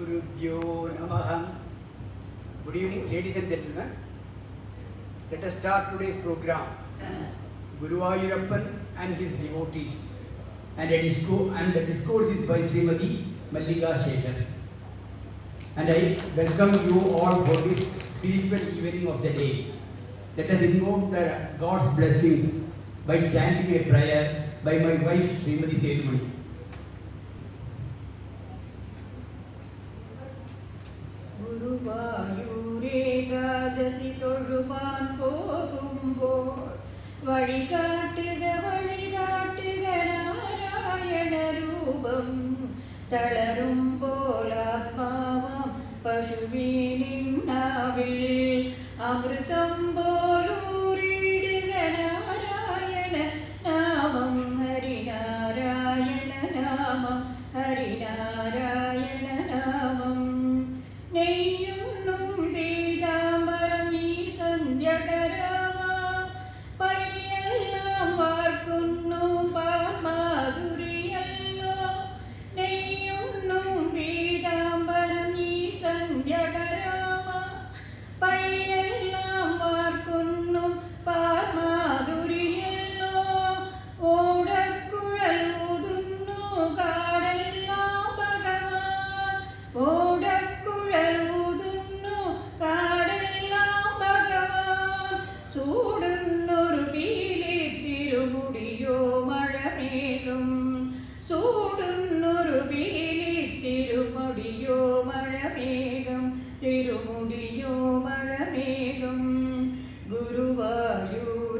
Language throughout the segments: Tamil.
Gurubhyo Namaha. Good evening, ladies and gentlemen. Let us start today's program. Guruvayurappan and his devotees. And the discourse is by Srimati Mallika Shekhar. And I welcome you all for this spiritual evening of the day. Let us invoke God's blessings by chanting a prayer by my wife Srimati Sethumanthi. ഗുരുവായൂരേകാദശി തൊഴുവാൻ പോകുമ്പോൾ വഴികാട്ടുക നാരായണ രൂപം തളരുമ്പോൾ ആത്മാവാം പശുവിനിന്നാവിൽ അമൃതം പോലൂറിടുക നാരായണ നാമം ഹരിനാരായണ നാമം ഹരിനാരായണ നാമം നെയ്യുണ്ണും പീതാംബരം ഈ സന്ധ്യകരാമ പയ്യെല്ലാം വാർക്കുന്നു പാമാധുരിയല്ലോ നെയ്യുണ്ണും പീതാംബരം ഈ സന്ധ്യകരാമ പയ്യെല്ലാം വാർക്കുന്നു പാമാധുരിയല്ലോ ഓടക്കുഴൽ ഊതുന്നു കാടെല്ലാം ഭഗവാൻ ഊതുന്നു കാടെല്ലാം ഭഗവാൻ ചൂടുന്നൊരു പീലി തിരുമുടിയോ മഴമേഘം ചൂടുന്നൊരു പീലി തിരുമുടിയോ മഴമേഘം തിരുമുടിയോ മഴമേഘം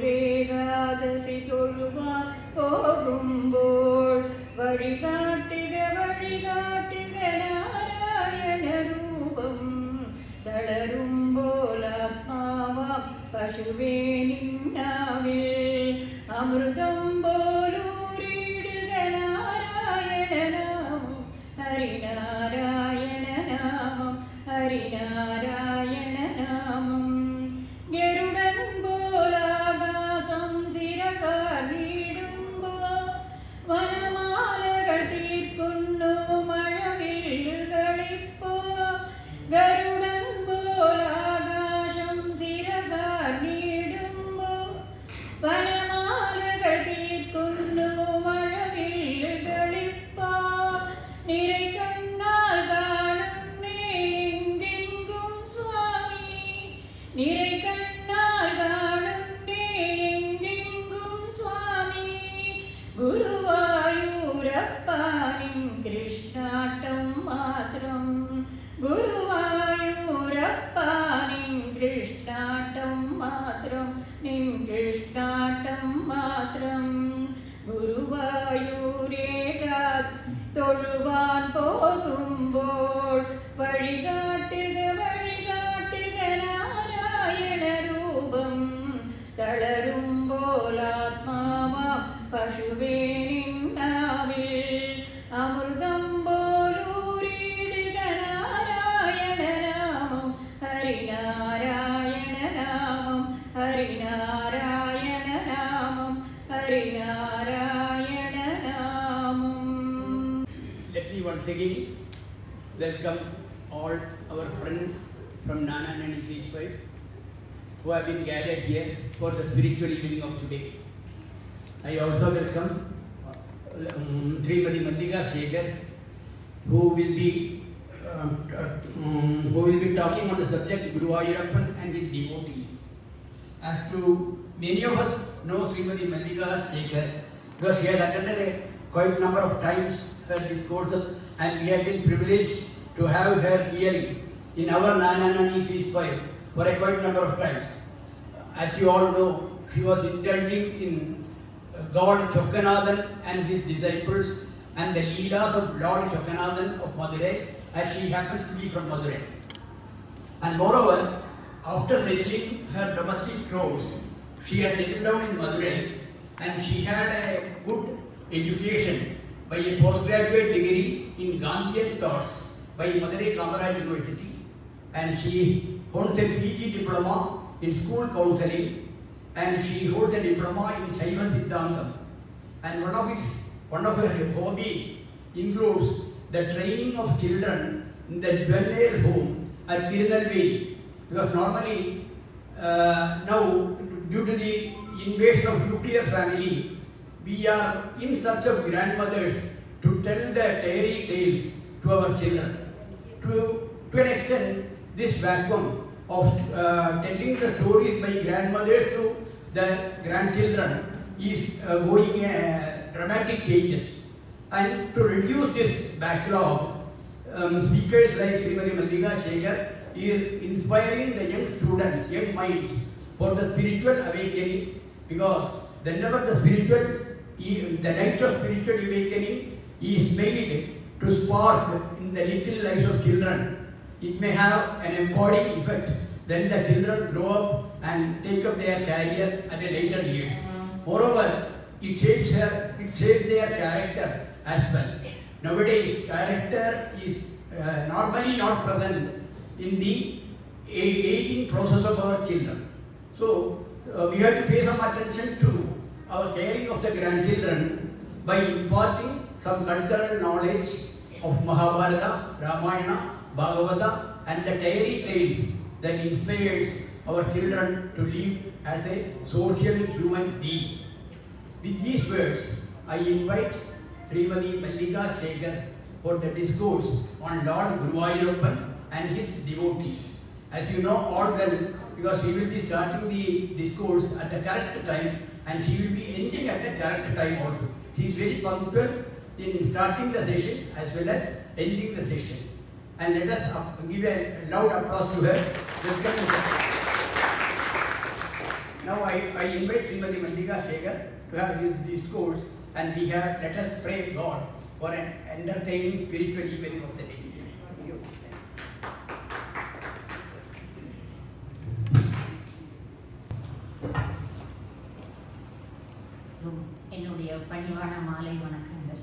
ഗുരുവായൂരേകാദശി തൊഴുവാൻ പോകുമ്പോൾ വഴികാട്ടുക നാരായണ രൂപം തളരുമ്പോൾ ആത്മാവാം പശുവേ നിന്നാവിൽ അമൃതം പോലൂരിടുക നാരായണ നാമം ഹരിനാരായണ നാമം ഹരിനാരായണ നാമം ഗരുഡൻ പോലാകാശം ചിരകാലിടുമ്പോ വനമാലകൾ തീർക്കുന്നു മഴവില്ലുകളിപ്പോ ഗരുഡൻ പോലാകാശം ചിരകാലിടുമ്പോ വനമാലകൾ തീർക്കുന്നു മഴവില്ലുകളിപ്പോ നിറയ്ക്കണ്ണാൽ കാണുന്നേ എങ്കെങ്കും സ്വാമി നിറയ്ക്കണ്ണാൽ കാണുന്നേ എങ്കെങ്കും സ്വാമി ഗുരുവായൂരപ്പാനിൻ കൃഷ്ണാട്ടം മാത്രം ഗുരുവായൂരപ്പാനിൻ കൃഷ്ണാട്ടം മാത്രം നിൻ കൃഷ്ണാട്ടം മാത്രം ഗുരുവായൂരേകാ തൊഴുവാൻ പോകുമ്പോൾ വഴികാട്ടുക നാരായണ രൂപം തളരുമ്പോൾ ആത്മാവാം പശുവേ നിന്നാവിൽ അമൃതം പോലൂരിടുക നാരായണ നാമം ഹരിനാരായണ നാമം ഹരിനാരായണ നാമം ഹരിനാരായണ നാമം. Let me once again welcome all our friends from Nana Nani Sweet who have been gathered here for the spiritual evening of today. I also welcome Srimati Mallika Shekhar who will be talking on the subject Guruvayurappan and his devotees. As to many of us know Srimati Mallika Shekhar because she has attended a quite number of times her discourses and we have been privileged to have her here in our Nana Nani Feast for a quite number of times. As you all know, she was indulging in God Chokkanathan and his disciples and the leelas of Lord Chokkanathan of Madurai as she happens to be from Madurai. And moreover, after settling her domestic chores, she has settled down in Madurai and she had a good education by a postgraduate degree in Gandhian thoughts by Madurai Kamaraj University and she holds a PG diploma in school counseling and she holds a diploma in Saiva Siddhantam. And one of her hobbies includes the training of children in the juvenile home at Tirunelveli. Because normally now, due to the invasion of nuclear family, we are in search of grandmothers to tell the fairy tales to our children. To an extent, this vacuum of telling the stories by grandmothers to the grandchildren is going dramatic changes. And to reduce this backlog, speakers like Srimati Mallika Shekhar is inspiring the young students, young minds for the spiritual awakening, because whenever the night of spiritual awakening is made to spark in the little lives of children, it may have an empowering effect. Then the children grow up and take up their career at a later years. Moreover, it shapes their character as well. Nowadays, character is normally not present in the aging process of our children. So, we have to pay some attention to our caring of the grandchildren by imparting some cultural knowledge of Mahabharata, Ramayana, Bhagavata, and the fairy tales that inspires our children to live as a social human being. With these words, I invite Srimati Mallika Shekhar for the discourse on Lord Guruvayurappan and his devotees. As you know all well, because she will be starting the discourse at the correct time and she will be ending at the correct time also. She is very punctual in starting the session as well as ending the session. And let us give a loud applause to her. Now I invite Srimati Mallika Shekhar to have his discourse, and let us pray God for an entertaining spiritual evening of the day. என்னுடைய பணிவான மாலை வணக்கங்கள்.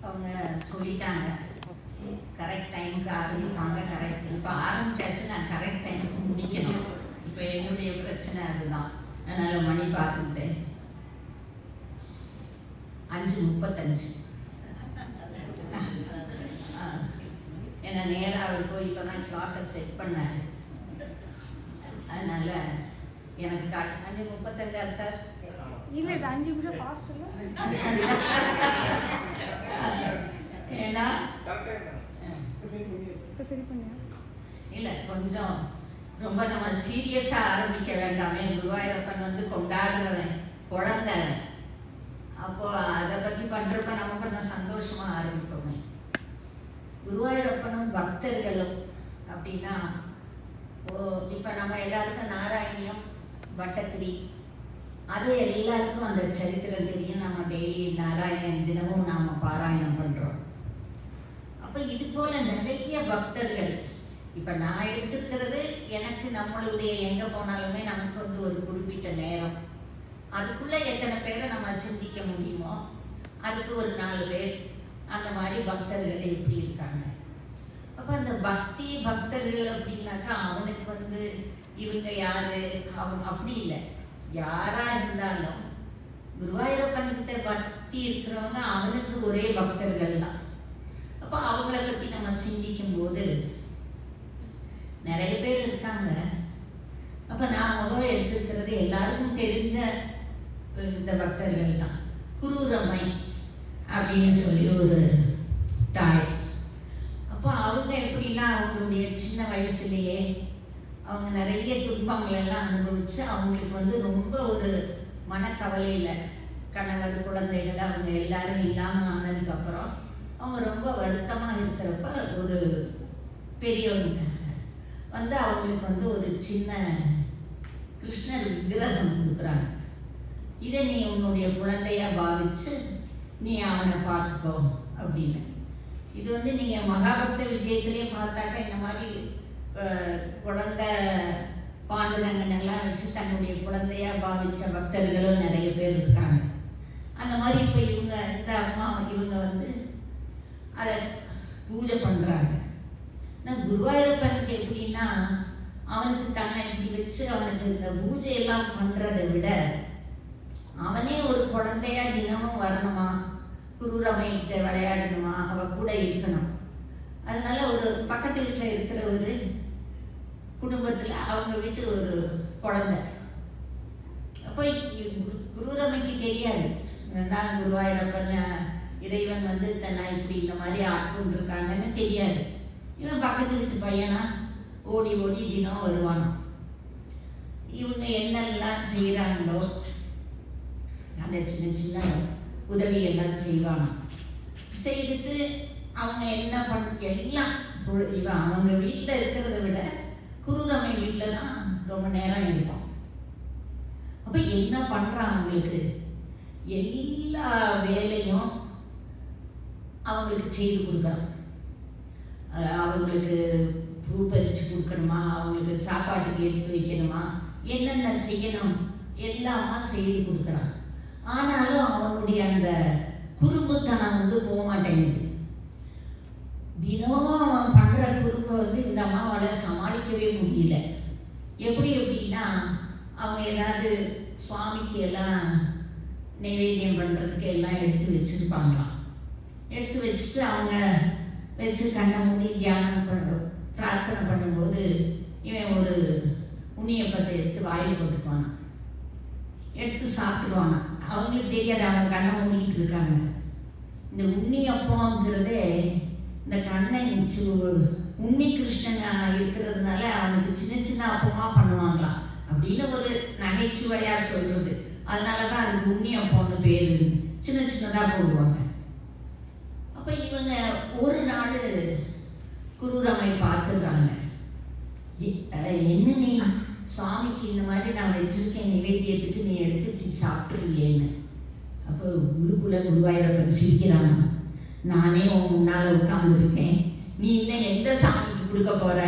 அவங்க சொல்லிட்டாங்க கரெக்ட் டைமுக்கு ஆரம்பிப்பாங்க. கரெக்ட் இப்போ ஆரம்பிச்சாச்சு, நான் கரெக்ட் டைமுக்கு முடிக்கணும். இப்போ என்னுடைய பிரச்சனை அதுதான். அதனால் மணி பார்த்துக்கிட்டேன் 5:35. ஏன்னா நேராக அவர் போய் இப்போ தான் கிளாக்கை செட் பண்ணார். அதனால் எனக்கு 5:35 சார். இல்லை, இது 5 நிமிஷம் ஃபாஸ்ட் இல்லை. ஏன்னா சரி பண்ணியா இல்லை, கொஞ்சம் ரொம்ப நம்ம சீரியஸாக ஆரம்பிக்க வேண்டாமே. குருவாயூரப்பன் கொண்டாடுறவன், குழந்தை. அப்போ அதை பற்றி பண்ணுறப்ப நம்ம கொஞ்சம் சந்தோஷமாக ஆரம்பிப்போமே. குருவாயூரப்பனும் பக்தர்களும் அப்படின்னா, இப்போ நம்ம எல்லாருக்கும் நாராயணியம், வட்டத்திரி, அது எல்லாருக்கும் அந்த சரித்திரம் தெரியும். நம்ம டெய்லி நாராயணன் தினமும் நாம் பாராயணம் பண்ணுறோம். அப்போ இது போல் நிறைய பக்தர்கள். இப்போ நான் எடுத்துக்கிறது எனக்கு நம்மளுடைய எங்கே போனாலுமே நமக்கு ஒரு குறிப்பிட்ட நேரம், அதுக்குள்ளே எத்தனை பேரை நம்ம சிந்திக்க முடியுமோ அதுக்கு ஒரு 4 பேர், அந்த மாதிரி பக்தர்கள் எப்படி இருக்காங்க. அப்போ அந்த பக்தர்கள் அப்படின்னாக்கா அவனுக்கு இவங்க யாரு அவங்க அப்படி இல்லை. யாரா இருந்தாலும் குருவாயூரப்பன்கிட்ட பக்தி இருக்கிறவங்க அவனுக்கு ஒரே பக்தர்கள் தான். அப்போ அவங்கள பற்றி நம்ம சிந்திக்கும் போது நிறைய பேர் இருக்காங்க. அப்போ நான் முதல்ல எடுத்துக்கிறது எல்லாருக்கும் தெரிஞ்ச இந்த பக்தர்கள் தான். குரூரம்மை அப்படின்னு சொல்லி ஒரு தாய். அப்போ அவங்க எப்படின்னா அவங்களுடைய சின்ன வயசுலேயே அவங்க நிறைய துன்பங்கள் எல்லாம் அனுபவிச்சு அவங்களுக்கு ரொம்ப ஒரு மனக்கவலையில் கணவர், குழந்தைகள் அவங்க எல்லாரும் இல்லாமல் ஆனதுக்கப்புறம் அவங்க ரொம்ப வருத்தமாக இருக்கிறப்ப ஒரு பெரியவங்க அவங்களுக்கு ஒரு சின்ன கிருஷ்ணர் விக்கிரகம் கொடுக்குறாங்க. இதை நீ உன்னுடைய குழந்தையா பாவிச்சு நீ அவனை பார்த்துக்கோ அப்படின்னு. இது நீங்கள் மகாபக்த விஜயத்திலே பார்த்தாக்க இந்த மாதிரி குழந்தை பாண்டுரங்கன் எல்லாம் வச்சு தன்னுடைய குழந்தையா பாவிச்ச பக்தர்களும் நிறைய பேர் இருக்காங்க. அந்த மாதிரி இப்போ இவங்க இந்த அம்மா இவங்க அதை பூஜை பண்ணுறாங்க. ஆனால் குருவாயூரப்பனுக்கு எப்படின்னா அவனுக்கு தன்னை இப்படி வச்சு அவனுக்கு இந்த பூஜையெல்லாம் பண்ணுறதை விட அவனே ஒரு குழந்தையா தினமும் வரணுமா குரூரமைகிட்ட விளையாடணுமா, அவள் கூட இருக்கணும். அதனால ஒரு பக்கத்து வீட்டில் இருக்கிற ஒரு குடும்பத்தில் அவங்க வீட்டு ஒரு குழந்தை. அப்போ குரூரமைக்கு தெரியாது தான் குருவாயூரப்பன் இறைவன் வந்து தன்னை இப்படி இந்த மாதிரி ஆட்கொண்டிருக்காங்கன்னு தெரியாது. இவன் பக்கத்து வீட்டு பையனா ஓடி ஓடி தினம் வருவானோ. இவங்க என்னெல்லாம் செய்கிறாங்களோ அந்த சின்ன சின்ன உதவியெல்லாம் செய்வாங்க. செய்துட்டு அவங்க என்ன எல்லாம் இவன் அவங்க வீட்டில் இருக்கிறத விட குரூரமை வீட்டில் தான் ரொம்ப நேரம் இருப்பான். அப்போ என்ன பண்ணுறான், அவங்களுக்கு எல்லா வேலையும் அவங்களுக்கு செய்து கொடுக்குறான். அவங்களுக்கு பூ பறித்து கொடுக்கணுமா, அவங்களுக்கு சாப்பாட்டுக்கு எடுத்து வைக்கணுமா, என்னென்ன செய்யணும் எல்லாமா செய்து கொடுக்குறான். ஆனாலும் அவனுடைய அந்த குறும்புத்தனம் வந்து போக மாட்டேங்குது. தினம் அவன் பண்ணுற குறும்பை வந்து இந்த அம்மாவால் சமாளிக்கவே முடியல. எப்படின்னா அவங்க ஏதாவது சுவாமிக்கு எல்லாம் நைவேத்தியம் பண்ணுறதுக்கு எல்லாம் எடுத்து வச்சுருப்பாங்களாம். எடுத்து வச்சுட்டு அவங்க வச்சு கண்ணை மூடி தியானம் பிரார்த்தனை பண்ணும்போது இவன் ஒரு உண்ணியப்பட்டை எடுத்து வாயில் போட்டுக்குவானா, எடுத்து சாப்பிடுவானா. அவங்களுக்கு தெரியாது அவங்க கண்ணை மூடிட்டு இருக்காங்க. இந்த உண்ணியப்பங்கிறதே இந்த கண்ணை உண்ணி கிருஷ்ணன் இருக்கிறதுனால அவனுக்கு சின்ன சின்ன அப்பமா பண்ணுவாங்களாம் அப்படின்னு ஒரு நகைச்சுவையா சொல்றது. அதனாலதான் அதுக்கு உண்ணியப்பம்னு பேரு, சின்ன சின்னதா போடுவாங்க. அப்ப இவங்க ஒரு நாள் குரூரமை பார்த்துக்கிறாங்க. என்ன நீ சுவாமிக்கு இந்த மாதிரி நான் வச்சிருக்கேன் நிவேத்தியத்துக்கு, நீ எடுத்துட்டு சாப்பிட்றியேன்னு. அப்போ உள்ளுக்குள்ள குருவாயூரப்பன் சிரிக்கிறாங்க. நானே உன் முன்னால் உட்காந்துருக்கேன், நீ இன்னும் எந்த சாமிக்கு கொடுக்க போற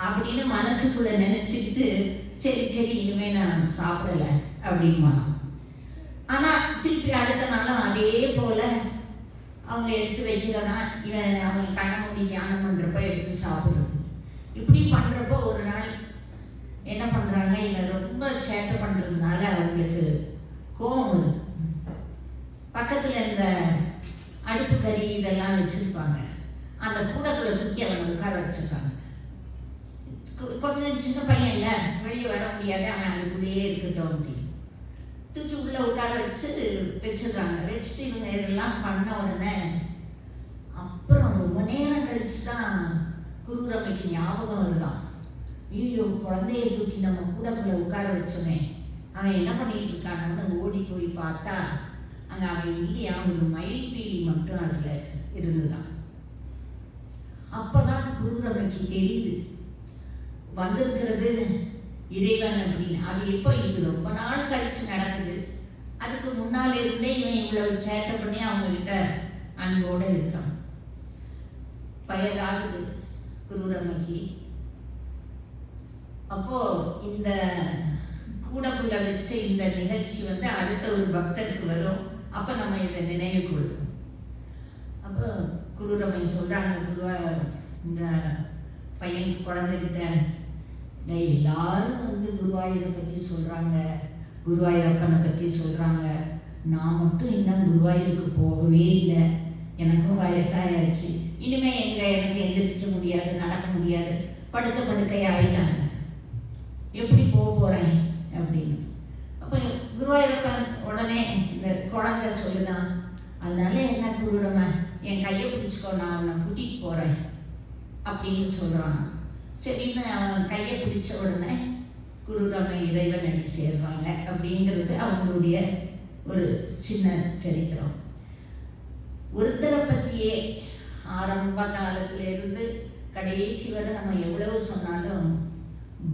அப்படின்னு மனசுக்குள்ள நினைச்சுக்கிட்டு சரி சரி இனிமே நான் சாப்பிடலை அப்படிமா. ஆனால் திருப்பி அடுத்த நாளும் அதே போல அவங்க எடுத்து வைக்கிறதா இவன் அவங்க கண்ணை மூடி தியானம் பண்ணுறப்ப எடுத்து சாப்பிட்றது. இப்படி பண்ணுறப்போ ஒரு நாள் என்ன பண்ணுறாங்க, இவன் ரொம்ப சேட்டை பண்ணுறதுனால அவங்களுக்கு கோபம் வருது. பக்கத்தில் இந்த அடுப்பு கறி இதெல்லாம் வச்சுருப்பாங்க, அந்த கூடக்குள்ள தூக்கி அவனை உட்கார வச்சுருக்காங்க. கொஞ்சம் சின்ன பையன் இல்லை, வெளியே வர முடியாது, அவன் அதுக்குள்ளேயே இருக்கட்டும் அப்படின்னு தூக்கி உள்ளே உட்கார வச்சுடுறாங்க. வச்சுட்டு இவங்க இதெல்லாம் பண்ண உடனே அப்புறம் ரொம்ப நேரம் கழிச்சு தான் குரூரமைக்கு ஞாபகம் வருதான். ஐயோ, குழந்தைய தூக்கி நம்ம கூடக்குள்ள உட்கார வச்சோமே, அவன் என்ன பண்ணிட்டு இருக்கானு ஓடி போய் பார்த்தா அங்கே அவன் இல்லையா, ஒரு மயில் பீலி மட்டும் அதில் இருந்துதான். அப்போதான் குரூரமைக்கு தெரியுது வந்திருக்கிறது இறைவன் அப்படின்னு. அது எப்போ, இது ரொம்ப நாள் கழிச்சு நடக்குது. அதுக்கு முன்னால் இருந்தே இவன் இவ்வளவு சேட்டை பண்ணி அவங்க கிட்ட அன்போட இருக்கான். வயதாகுது குரூரமைக்கு. அப்போ இந்த கூடக்குள்ள வச்ச இந்த நிகழ்ச்சி வந்து அடுத்த ஒரு பக்தருக்கு வரும். அப்ப நம்ம இதை நினைவு கொள்வோம். அப்போ குரூரமை சொல்றாங்க, இந்த பையன் குழந்தைகிட்ட, எல்லாரும் வந்து குருவாயூரை பற்றி சொல்றாங்க, குருவாயூரப்பனை பற்றி சொல்றாங்க, நான் மட்டும் இன்னும் குருவாயூருக்கு போகவே இல்லை, எனக்கும் வயசாயாச்சு, இனிமே எனக்கு எந்திரிக்க முடியாது, நடக்க முடியாது, படுத்த படுக்கையா ஆயிட்டாங்க, எப்படி போக போறேன் அப்படின்னு. அப்போ குருவாயூரப்பன் உடனே இந்த குழந்தை சொல்லுதான், அதனால என்ன குருரமை, என் கையை பிடிச்சிக்கோ, நான் அவனை கூட்டிட்டு போறேன் அப்படின்னு சொல்றாங்க. சரின்னு அவன் கையை பிடிச்ச உடனே குருரமை இறைவன் அடி சேர்வாங்க அப்படிங்கிறது அவங்களுடைய ஒரு சின்ன சரித்திரம். ஒருத்தரை பற்றியே ஆரம்ப காலத்திலிருந்து கடைசி வரை நம்ம எவ்வளவு சொன்னாலும்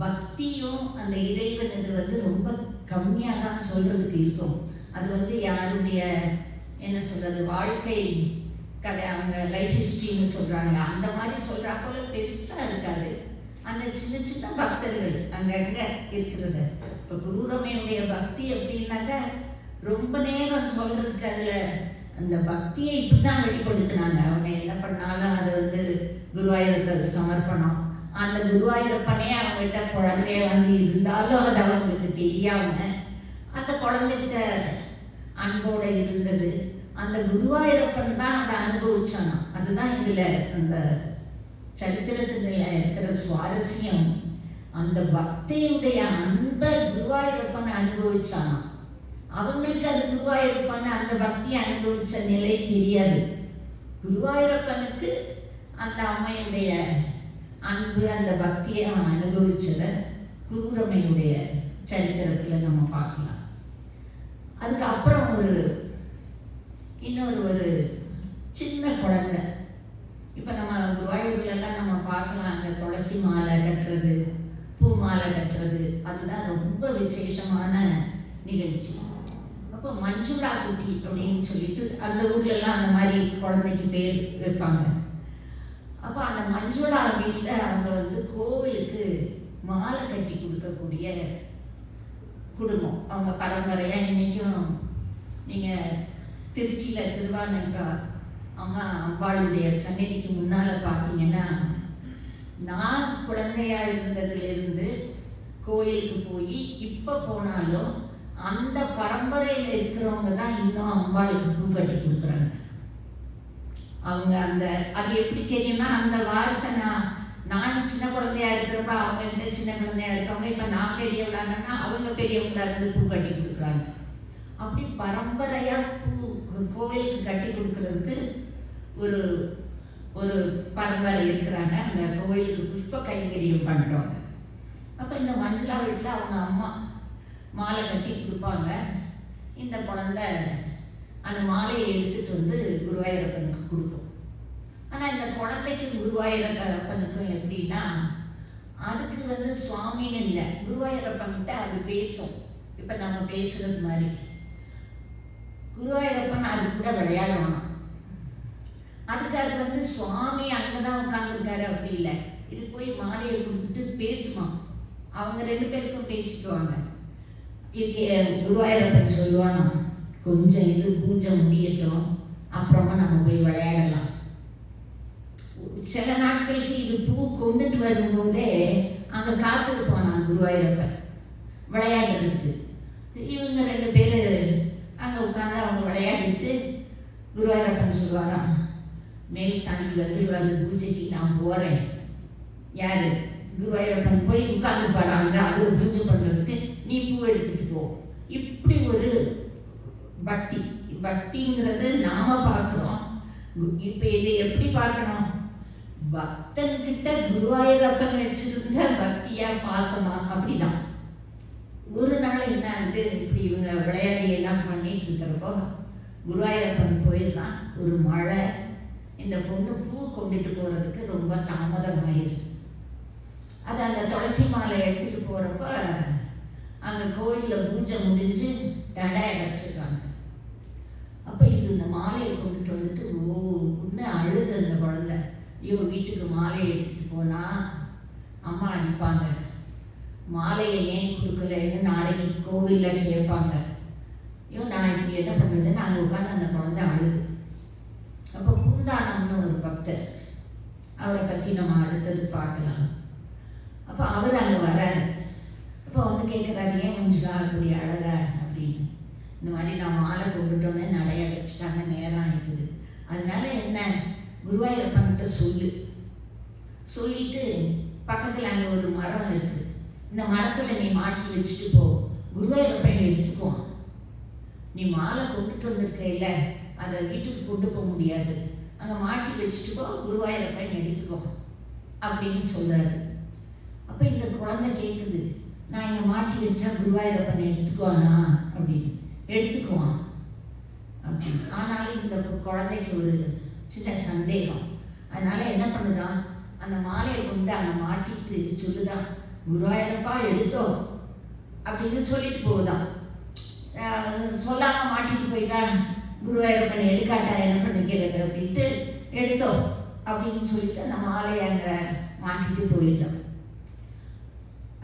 பக்தியும் அந்த இறைவன் இது வந்து ரொம்ப கம்மியாக தான் சொல்றதுக்கு இருக்கும். அது வந்து யாருடைய என்ன சொல்றது வாழ்க்கை கதை, அவங்க லைஃப் ஹிஸ்ட்ரின்னு சொல்றாங்க, அந்த மாதிரி சொல்றா போல பெருசா இருக்காது. அந்த சின்ன சின்ன பக்தர்கள் அங்கங்க இருக்கிறது. இப்போ குரூரமையுடைய பக்தி எப்படின்னாக்க ரொம்ப நேரம் சொல்றதுக்கு அதுல அந்த பக்தியை இப்படிதான் வெளிப்படுத்தினாங்க. அவங்க என்ன பண்ணாலும் அதை வந்து குருவாயூரப்ப சமர்ப்பணம். அந்த குருவாயூரப்பனே அவங்ககிட்ட குழந்தைய வந்து இருந்தாலும் அது அவங்களுக்கு தெரியாம அந்த குழந்தைகிட்ட அன்போட இருந்தது. அந்த குருவாயூரப்பன் தான் அதை அனுபவிச்சானா. அதுதான் இதில் அந்த சரித்திரத்தில் இருக்கிற சுவாரஸ்யம். அந்த பக்தியுடைய அன்பை குருவாயூரப்பன் அனுபவிச்சானா. அவங்களுக்கு அது குருவாயூரப்பன் அந்த பக்தியை அனுபவிச்ச நிலை தெரியாது. குருவாயூரப்பனுக்கு அந்த அம்மையுடைய அன்பு அந்த பக்தியை அவன் அனுபவிச்சதை குருரமையுடைய சரித்திரத்தில் நம்ம பார்க்கலாம். அதுக்கப்புறம் இன்னொரு சின்ன குழந்தை. இப்போ நம்ம குருவாயூர்லாம் நம்ம பார்க்கலாம், அந்த துளசி மாலை கட்டுறது, பூ மாலை கட்டுறது, அதுதான் ரொம்ப விசேஷமான நிகழ்ச்சி. அப்போ மஞ்சுளா குட்டி அப்படின்னு சொல்லிட்டு அந்த ஊர்லலாம் அந்த மாதிரி குழந்தைக்கு பேர் வைப்பாங்க. அப்போ அந்த மஞ்சுளா வீட்டில் அவங்க கோவிலுக்கு மாலை கட்டி கொடுக்கக்கூடிய குடும்பம். அவங்க பரம்பரையாக இன்றைக்கும் நீங்கள் திருச்சியில் திருவானங்கா அம்மா அம்பாளுடைய சன்னதிக்கு முன்னால் பார்த்தீங்கன்னா, நான் குழந்தையாக இருந்ததுலேருந்து கோயிலுக்கு போய் இப்போ போனாலும் அந்த பரம்பரையில் இருக்கிறவங்க தான் இன்னும் அம்பாளுக்கு பூ கட்டி கொடுக்குறாங்க. அவங்க அது எப்படி தெரியும்னா, அந்த வாசனை நான் சின்ன குழந்தையா இருக்கிறப்ப அவங்க சின்ன குழந்தையா இருக்கவங்க இப்போ நான் பெரியவளானா அவங்க பெரியவங்களா இருந்து பூ கட்டி கொடுக்குறாங்க. அப்படி பரம்பரையாக பூ கோவிலுக்கு கட்டி கொடுக்கறதுக்கு ஒரு ஒரு பரம்பரை இருக்கிறாங்க. அந்த கோவிலுக்கு புஷ்ப கைங்கரியம் பண்ணுறவங்க. அப்போ இந்த மஞ்சுளா வீட்டில் அவங்க அம்மா மாலை கட்டி கொடுப்பாங்க. இந்த குழந்தை அந்த மாலையை எடுத்துகிட்டு வந்து குருவாயூரப்பனுக்கு கொடுக்கும். ஆனால் இந்த குழந்தைக்கு குருவாயூரப்பனுக்கும் எப்படின்னா, அதுக்கு சுவாமின்னு இல்லை, குருவாயூரப்பன்கிட்ட அது பேசும். இப்போ நம்ம பேசுறது மாதிரி குருவாயூரப்பன் அது கூட விளையாடணும். அதுக்கு அது சுவாமி அங்கே தான் உட்காந்துருக்காரு அப்படி இல்லை, இது போய் மாலையை கொடுத்துட்டு பேசுமா. அவங்க 2 பேருக்கும் பேசிக்குவாங்க. இதுக்கு குருவாயூரப்பன் சொல்லுவாங்க, கொஞ்சம் இது பூஜை முடியட்டும், அப்புறமா நம்ம போய் விளையாடலாம். சில நாட்களுக்கு இது பூ கொண்டுட்டு வரும்போதே அங்கே காத்திருப்பான் நான் குருவாயூரப்பன் விளையாடுறதுக்கு. இவங்க 2 பேர் அங்கே உட்காந்து அவங்க விளையாடிட்டு குருவாயூரப்பன் சொல்லுவாராம், மேல் சாமி வருது பூஜைக்கு நான் போகிறேன். யார்? குருவாயூரப்பன் போய் உட்காந்துப்பாரு அங்கே, அது பூஜை பண்ணுறதுக்கு நீ பூ எடுத்துட்டு போ. இப்படி ஒரு பக்திங்கிறது நாம பார்க்குறோம். இப்போ இதை எப்படி பார்க்கணும்? பக்தன்கிட்ட குருவாயூரப்பன் வச்சிருந்த பக்தியா பாசமா அப்படிதான். ஒரு நாள் என்ன இப்படி இவங்க விளையாடி எல்லாம் பண்ணிட்டு இருக்கிறப்போ குருவாயூரப்பன் போயிருந்தான். ஒரு மழை, இந்த பொண்ணு பூ கொண்டுட்டு போறதுக்கு ரொம்ப தாமதமாயிருக்கு. அது அந்த துளசி மாலை எடுத்துட்டு போறப்ப அங்கே கோயிலில் பூஜை முடிஞ்சு டடை அடைச்சிருக்காங்க. அப்போ இது இந்த மாலையை கொண்டுட்டு வந்துட்டு ஒன்று அழுது அந்த குழந்தை. ஐயோ, வீட்டுக்கு மாலையை எடுத்துட்டு போனா அம்மா அடிப்பாங்க, மாலையை ஏன் கொடுக்கலன்னு நாளைக்கு கோவிலில் கேட்பாங்க. ஐயோ, நான் இப்படி என்ன பண்ணுறதுன்னு அங்கே உட்காந்து அந்த குழந்தை அழுது. அப்போ குந்தானம்னு ஒரு பக்தர், அவரை பற்றி நம்ம அடுத்தது பார்க்கலாம். அப்போ அவர் அங்கே வராரு. அப்போ கேட்குறாரு, ஏன் கொஞ்சம் அப்படி அழக அப்படின்னு. இந்த மாதிரி நான் மாலை கொண்டுட்டோன்னே நடைய வச்சுட்டாங்க, நேரம் ஆகிடுது. அதனால என்ன, குருவாயூரப்பன்கிட்ட சொல்லிட்டு பக்கத்தில் அங்கே ஒரு மரம் இருக்குது, இந்த மரத்தில் நீ மாட்டி வச்சுட்டு போ, குருவாயூரப்பன் எடுத்துக்குவான். நீ மாலை கொண்டுட்டு வந்திருக்க இல்லை, அதை வீட்டுக்கு கொண்டு போக முடியாது, அங்கே மாட்டி வச்சுட்டு போ, குருவாயூரப்பன் எடுத்துக்கோ அப்படின்னு சொல்கிறாரு. அப்போ இந்த குழந்தை கேட்குது, நான் இங்கே மாட்டி வச்சா குருவாயூரப்பன் எடுத்துக்குவானா அப்படின்னு. எடுத்துக்குவான் அப்படின்னு. ஆனாலும் இந்த குழந்தைக்கு ஒரு சின்ன சந்தேகம். அதனால என்ன பண்ணுதான், அந்த மாலையை கொண்டு அங்கே மாட்டிட்டு சொல்லுதான், குருவாயூரப்பா எடுத்தோ அப்படின்னு சொல்லிட்டு போகுதான். சொல்லாமல் மாட்டிட்டு போயிட்டா குருவாயூரப்பன் எடுக்காட்டா என்ன பண்ணிக்கிறது அப்படின்ட்டு எடுத்தோ அப்படின்னு சொல்லிட்டு அந்த மாலையை அங்கே மாட்டிட்டு போயிட்டோம்.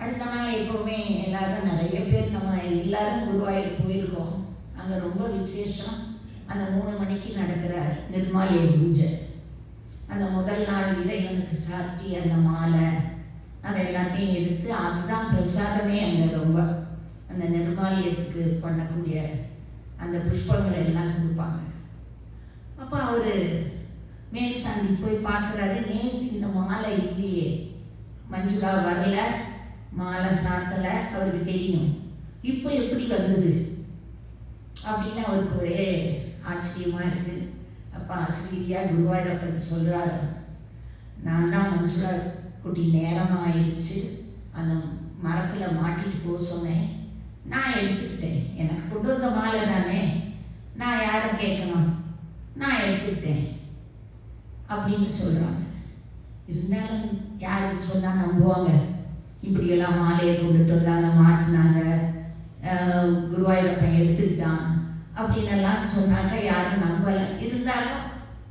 அடுத்த நாள் எப்போவுமே எல்லாரும் நிறைய பேர் நம்ம எல்லாரும் குருவாயூர் போயிருக்கோம். அங்கே ரொம்ப விசேஷம். அந்த 3 மணிக்கு நடக்கிற நிர்மாலய பூஜை, அந்த முதல் நாள் இறைவனுக்கு சாத்தி அந்த மாலை அதை எல்லாத்தையும் எடுத்து அதுதான் பிரசாதமே. அங்கே ரொம்ப அந்த நிர்மாலயத்துக்கு பண்ணக்கூடிய அந்த புஷ்பங்களை எல்லாம் கொடுப்பாங்க. அப்போ அவர் மேல் சாந்தி போய் பார்க்குறாரு. நேற்று இந்த மாலை இல்லையே, மஞ்சுளா வரல, மாலை சாத்தலை, அவருக்கு தெரியும். இப்போ எப்படி வந்தது அப்படின்னு அவருக்கு ஒரே ஆச்சரியமாக இருக்குது. அப்போ ஆசிரியர் குருவாயூரப்பன் சொல்கிறார், நான் தான் மஞ்சுளா குட்டி நேரமாக ஆயிடுச்சு, அந்த மரத்தில் மாட்டிட்டு போக சொன்னேன், நான் எடுத்துக்கிட்டேன். எனக்கு கொண்டு வந்த மாலை தானே, நான் யாரை கேட்கணும், நான் எடுத்துக்கிட்டேன் அப்படின்னு சொல்கிறாங்க. இருந்தாலும் யாருக்கு சொன்னால் நம்புவாங்க? இப்படியெல்லாம் மாலையை கொண்டுட்டு வந்தாங்க, மாட்டினாங்க, குருவாயூரப்பன் எடுத்துக்கிட்டான் அப்படின்னு எல்லாம் சொன்னாங்க. யாரும் நம்பலை. இருந்தாலும்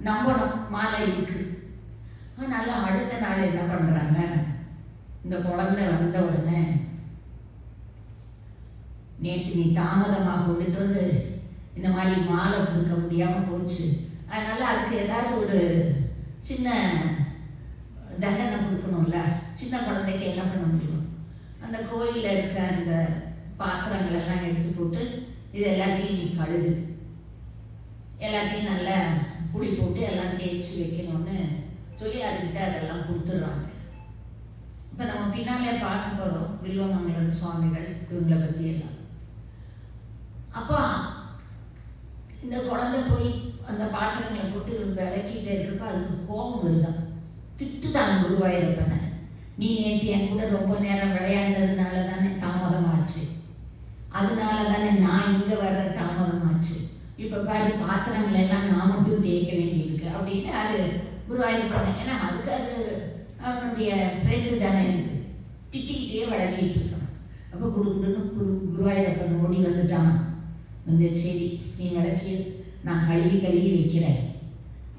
நம்பணும், மாலை இருக்கு. அதனால அடுத்த நாள் என்ன பண்ணுறாங்க, இந்த குழந்தை வந்த உடனே, நேற்று நீ தாமதமாக கொண்டுட்டு வந்து இந்த மாதிரி மாலை கொடுக்க முடியாமல் போச்சு, அதனால அதுக்கு ஏதாவது ஒரு சின்ன தண்டனை கொடுக்கணும்ல. சின்ன குழந்தைக்கு என்ன பண்ண முடியும்? அந்த கோயிலில் இருக்க அந்த பாத்திரங்கள் எல்லாம் எடுத்து போட்டு இது எல்லாத்தையும் நீ கழுது, எல்லாத்தையும் நல்லா புளி போட்டு எல்லாம் தேய்ச்சி வைக்கணும்னு சொல்லி அதுக்கிட்ட அதெல்லாம் கொடுத்துட்றாங்க. இப்போ நம்ம பின்னாலே பார்க்க போகிறோம் வில்வமங்கலம் சுவாமிகள் இவங்களை பற்றி எல்லாம். அப்போ இந்த குழந்தை போய் அந்த பாத்திரங்களை போட்டு விளக்கிட்டே இருக்கப்ப அதுக்கு கோபம் வருதான். திட்டுதாங்க குருவாயூரப்பனை, நீ நேற்று என் கூட ரொம்ப நேரம் விளையாண்டதுனால தானே தாமதமாச்சு, அதனால தானே நான் இங்கே வர்ற தாமதமாச்சு, இப்போ பாரு பாத்திரங்கள் எல்லாம் நான் மட்டும் தேய்க்க வேண்டியிருக்கு அப்படின்னு அது குருவாயூரப்பனை. ஏன்னா அதுக்கு அது அவனுடைய ஃப்ரெண்டு தானே இருக்குது, திட்டிக்கிட்டே விளக்கிட்டு இருக்கான். அப்போ குருவாயூரப்பன் ஓடி வந்துட்டான். வந்து சரி நீ விளக்கி நான் கழுவி வைக்கிறேன்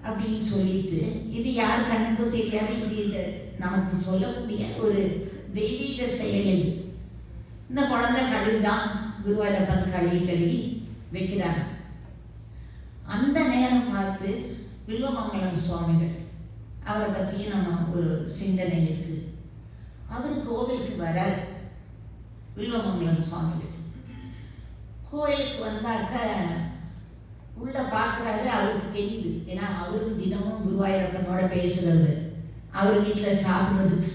அப்படின்னு சொல்லிட்டு, இது யார் கண்ணுக்கும் தெரியாது, இது நமக்கு சொல்லக்கூடிய ஒரு தெய்வீக செயல். இது இந்த குழந்தை கழுவிதான் குருவாயூரப்பன் கழுவி வைக்கிறாங்க. அந்த நேரம் பார்த்து வில்வமங்கலம் சுவாமிகள், அவரை பற்றியும் நம்ம ஒரு சிந்தனை இருக்கு. அவர் கோவிலுக்கு வரார். வில்வமங்கலம் சுவாமிகள் கோயிலுக்கு வந்தாக்க உள்ள பார்க்குறாரு. அவருக்கு தெரியுது, ஏன்னா அவரும் தினமும் குருவாயூரப்பனோட பேசுறது. அவர் வீட்டில் சாப்பிட்றதுக்கு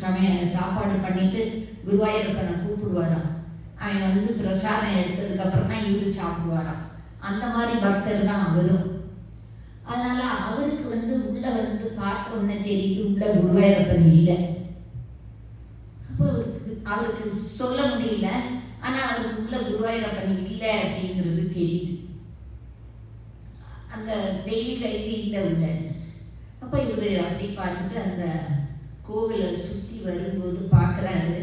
சாப்பாடு பண்ணிட்டு குருவாயூரப்பனை கூப்பிடுவாராம். அவன் வந்து பிரசாதம் எடுத்ததுக்கப்புறம் தான் இவர் சாப்பிடுவாராம். அந்த மாதிரி பக்தர் தான் அவரும். அதனால அவருக்கு வந்து உள்ள வந்து பார்த்தோன்னே தெரியுது உள்ள குருவாயூரப்பன் இல்லை. அப்போ அவருக்கு சொல்ல முடியல, ஆனால் அவருக்கு உள்ள குருவாயூரப்பன் இல்லை அப்படிங்கிறது தெரியுது. அந்த தெய்வீக இது இல்லை உள்ள. அப்போ இவர் அப்படி பார்த்துட்டு அந்த கோவிலை சுற்றி வரும்போது பார்க்குறாரு.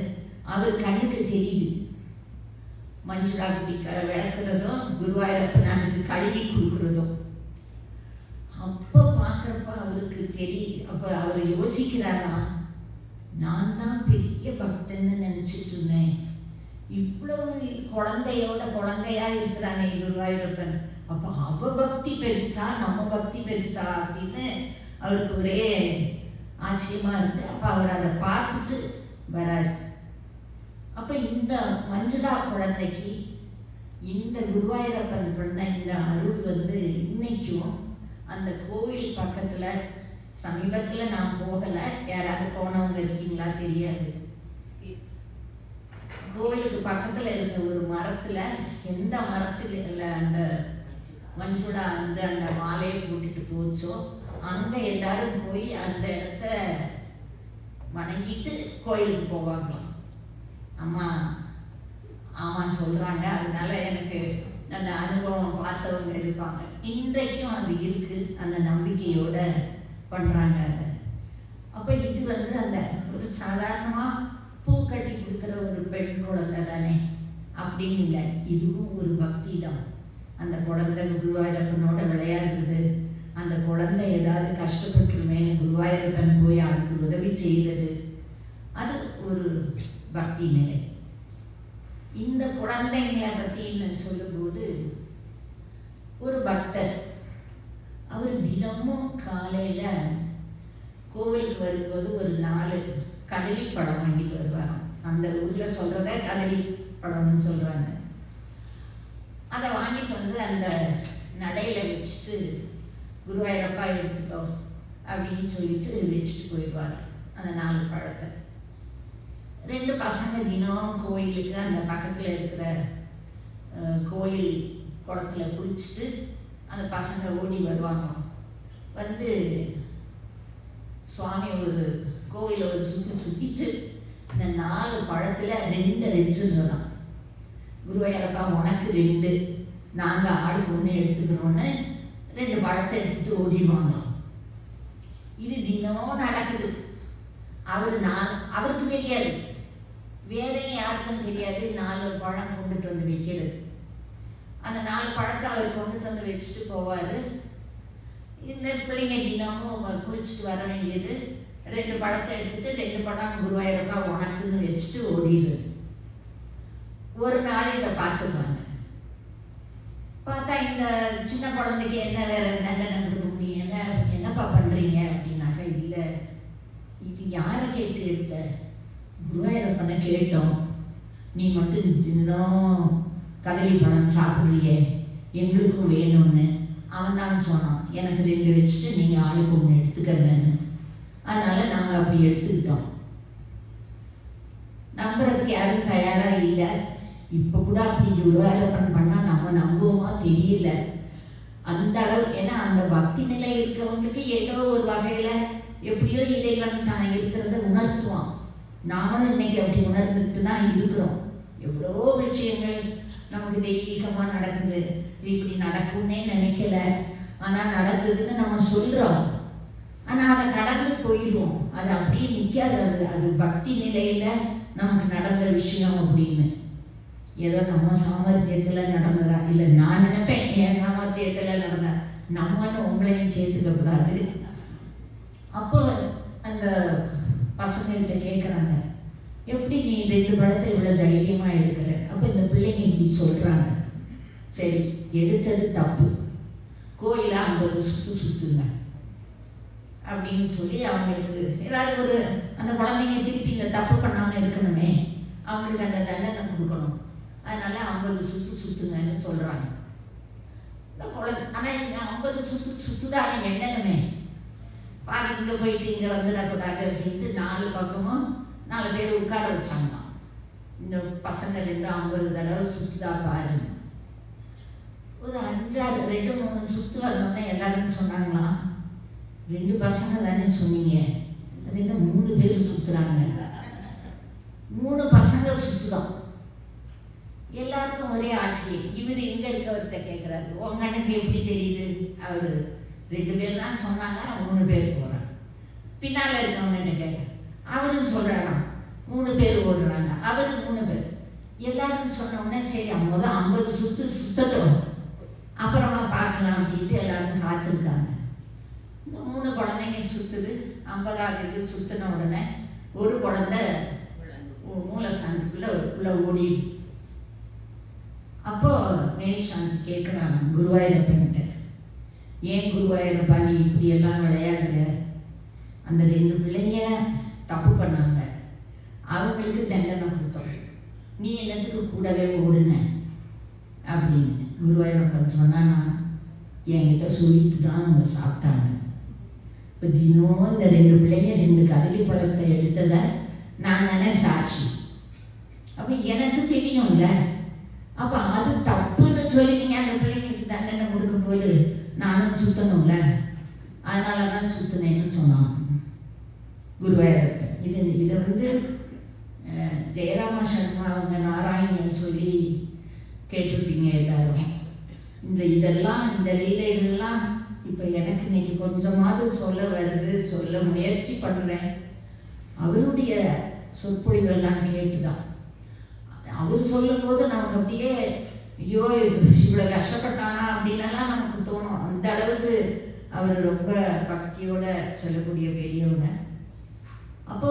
அவர் கண்ணுக்கு தெரியுது மஞ்சுளா குட்டி விளக்குறதும் குருவாயூரப்பன் அதுக்கு கழுவி கொடுக்குறதும். அப்போ பார்க்குறப்ப அவருக்கு தெரியுது. அப்போ அவர் யோசிக்கிறாரா, நான் தான் பெரிய பக்தன்னு நினச்சிட்டு இருந்தேன், இவ்வளவு குழந்தையா இருக்கிறானே குருவாயூரப்பன், அப்போ அவ பக்தி பெருசா நம்ம பக்தி பெருசா அப்படின்னு அவருக்கு ஒரே ஆச்சரியமா இருக்கு. அப்போ அவர் அதை பார்த்துட்டு வராரு. அப்போ இந்த மஞ்சுளா குழந்தைக்கு இந்த குருவாயூரப்பன் பண்ண இந்த அருள் வந்து இன்னைக்கும் அந்த கோவில் பக்கத்துல, சமீபத்துல நான் போகல, யாராவது போனவங்க இருக்கீங்களா தெரியாது, கோவிலுக்கு பக்கத்துல இருந்த ஒரு மரத்துல, எந்த மரத்துல அந்த மஞ்சுளா அந்த மாலையை கூட்டிட்டு போச்சோ அங்க எல்லாரும் போய் அந்த இடத்த வணங்கிட்டு கோயிலுக்கு போவாங்களாம். அம்மா ஆமான்னு சொல்றாங்க. அதனால எனக்கு அந்த அனுபவம் பார்த்தவங்க இருப்பாங்க. இன்றைக்கும் அது இருக்கு, அந்த நம்பிக்கையோட பண்றாங்க அதை. அப்ப இது வந்து அந்த ஒரு சாதாரணமா பூ கட்டி கொடுக்குற ஒரு பெண் குழந்தை தானே அப்படின்னு இல்லை, இதுவும் ஒரு பக்தி தான். அந்த குழந்தை குருவாயூரப்பனோட விளையாடுறது, அந்த குழந்தை ஏதாவது கஷ்டப்பட்டுருமேன்னு குருவாயூரப்பன் போய் அதுக்கு உதவி செய்தது, அது ஒரு பக்தி நிலை. இந்த குழந்தைங்களை பற்றி நான் சொல்லும்போது, ஒரு பக்தர் அவர் தினமும் காலையில கோவிலுக்கு வரும்போது ஒரு 4 கதலி பழம் வாங்கிட்டு வருவாங்க. அந்த ஊர்ல சொல்றத கதலி பழம்னு சொல்றாங்க. அதை வாங்கிட்டு வந்து அந்த நடையில வச்சுட்டு குருவாயூரப்பா எடுத்துக்கோ அப்படின்னு சொல்லிட்டு வச்சுட்டு போயிடுவார் அந்த 4 பழத்தை. 2 பசங்க தினம் கோயிலுக்கு அந்த பக்கத்தில் இருக்கிற கோயில் குளத்துல குளிச்சுட்டு அந்த பசங்க ஓடி வருவாங்க. வந்து சுவாமி ஒரு கோவிலை ஒரு சுற்றிட்டு இந்த 4 பழத்தில் 2 வச்சுருந்தோம். குருவாயூரப்பா உனக்கு 2, நாங்கள் ஆளுக்கு 1 எடுத்துக்கிறோன்னு 2 பழத்தை எடுத்துட்டு ஓடிடுவாங்க. இது தினம் நடக்குது. அவருக்கு தெரியாது, வேற யாருக்கும் தெரியாது. 4 பழம் கொண்டுட்டு வந்து வைக்கிறது. அந்த 4 பழத்தை அவர் கொண்டுட்டு வந்து வச்சுட்டு போவார். இந்த பிள்ளைங்க தினமும் குளிச்சுட்டு வர வேண்டியது. 2 பழத்தை எடுத்துட்டு 2 பழம் குருவாயூரப்பா உனக்குன்னு வச்சுட்டு ஓடிடுது. ஒரு நாள் இதை பார்த்துக்குவாங்க. பார்த்தா இந்த சின்ன குழந்தைக்கு என்ன வேற தண்டனை கொடுக்க முடியும், என்னப்பா பண்ணுறீங்க அப்படின்னாக்கா, இல்லை இது யாரை கேட்டு எடுத்த, குருவாயூரப்பனை கேட்டோம். நீ மட்டும் தினம் கதலி பழம் சாப்பிட்றியே, எங்களுக்கும் வேணும்னு அவன் தான் சொன்னான். எனக்கு 2 வச்சுட்டு நீங்கள் ஆளுக்கு 1 எடுத்துக்கிறேன்னு. அதனால் நாங்கள் அப்படி எடுத்துக்கிட்டோம். நம்புறதுக்கு யாரும் தயாராக இல்லை. இப்போ கூட அப்படி குருவாயூரப்பன் பண்ணால் நம்ம நம்புவோமா தெரியல. அந்த அளவு, ஏன்னா அந்த பக்தி நிலை இருக்கிறவங்களுக்கு ஏதோ ஒரு வகையில் எப்படியோ இறைவன் தான் இருக்கிறத உணர்த்துவான். நாமளும் இன்னைக்கு அப்படி உணர்ந்துட்டு தான் இருக்கிறோம். எவ்வளோ விஷயங்கள் நமக்கு தெய்வீகமாக நடக்குது. இப்படி நடக்கும்னே நினைக்கல, ஆனால் நடக்குதுன்னு நம்ம சொல்கிறோம். ஆனால் அதை கடந்து போயிடுவோம். அது அப்படியே நிற்காது. அது பக்தி நிலையில் நமக்கு நடந்த விஷயம் அப்படின்னு. ஏதோ நம்ம சாமர்த்தியத்தில் நடந்ததா, இல்லை நான் நினைப்பேன் என் சாமர்த்தியத்தில் நடந்தா, நம்மன்னு உங்களையும் சேர்த்துக்கக்கூடாது. அப்போ அந்த பசங்கள்கிட்ட கேட்குறாங்க, எப்படி நீ 2 பழத்தை இவ்வளோ தைரியமாக எடுக்கிற? அப்போ இந்த பிள்ளைங்க இப்படி சொல்கிறாங்க, சரி எடுத்தது தப்பு, கோயிலை 50 சுற்றுங்க அப்படின்னு சொல்லி அவங்களுக்கு ஏதாவது ஒரு, அந்த குழந்தைங்க திருப்பி இந்த தப்பு பண்ணாமல் இருக்கணுமே, அவங்களுக்கு அந்த தண்டனை கொடுக்கணும். அதனால 50 சுற்றுங்கன்னு சொல்கிறாங்க. இந்த குழந்தை ஆனால் இந்த 50 சுற்றுதான் அவங்க எண்ணணுமே, பாதி இங்கே போயிட்டு இங்கே வந்துடக்கூடாது அப்படின்ட்டு 4 பக்கமும் 4 பேர் உட்கார வச்சாங்க. இந்த பசங்க 50 தடவை சுற்றுதா பாருங்க. ஒரு 5-6 2-3 சுற்று வந்தோடனே எல்லாரும் சொன்னாங்களாம், 2 பசங்க தானே சொன்னீங்க, அது என்ன 3 பேர் சுற்றுறாங்க. 3 பசங்க சுற்றுதான். எல்லாருக்கும் ஒரே ஆச்சரியம். இவர் இங்கே இருக்கவர்கிட்ட கேட்குறாரு, உங்க அண்ணனுக்கு எப்படி தெரியுது? அவர் 2 பேர் தான் சொன்னாங்க, 3 பேர் போகிறாங்க. பின்னால் இருக்கவங்க கேட்க, அவரும் சொல்கிறாராம் 3 பேர் ஓடுறாங்க, அவரு 3 பேர். எல்லாரும் சொன்ன உடனே சரி அவங்க தான் 50 சுத்தட்டும், அப்புறமா பார்க்கலாம் அப்படின்ட்டு எல்லாரும் காத்திருக்காங்க. இந்த 3 குழந்தைங்க சுற்றுது. 50ஆவது சுற்றின உடனே ஒரு குழந்தை மூலஸ்தானத்துக்குள்ள ஓடி. அப்போ மேல்சாந்தி கேட்குறாங்க குருவாயூரப்பன்கிட்ட, ஏன் குருவாயூரப்பா நீ இப்படி எல்லாம் விளையாடுற? அந்த 2 பிள்ளைங்க தப்பு பண்ணாங்க, அவங்களுக்கு தண்டனை கொடுத்தோம், நீ என்னத்துக்கு கூடவே ஓடுன அப்படின்னு. குருவாயூரப்பன் சொன்னான்னா, என்கிட்ட சொல்லிட்டு தான் அவங்க சாப்பிட்டாங்க. இப்போ தினம் இந்த 2 பிள்ளைங்க 2 கதலி பழத்தை எடுத்ததை நான் தானே சாட்சி. அப்போ எனக்கு தெரியும்ல, அப்போ அது தப்புன்னு சொல்லி நீங்கள் அந்த பிள்ளைங்களுக்கு தண்டனை கொடுக்கும்போது நானும் சுற்றணும்ல, அதனால தான் சுற்றினேன்னு சொன்னான் குருவாயூரப்பன். இதை வந்து ஜெயராம சர்மா அவங்க நாராயணியன் சொல்லி கேட்டிருப்பீங்க எல்லாரும். இதெல்லாம் இந்த லீலைகள்லாம் இப்போ எனக்கு இன்னைக்கு கொஞ்சமாவது சொல்ல வருது, சொல்ல முயற்சி பண்ணுறேன். அவருடைய சொற்பொழிவெல்லாம் கேட்டுதான். அவர் சொல்லும் போது நமக்கு அப்படியே ஐயோ இவ்வளோ கஷ்டப்பட்டானா அப்படின்னலாம் நமக்கு தோணும். அந்த அளவுக்கு அவர் ரொம்ப பக்தியோட சொல்லக்கூடிய பெரியவங்க. அப்போ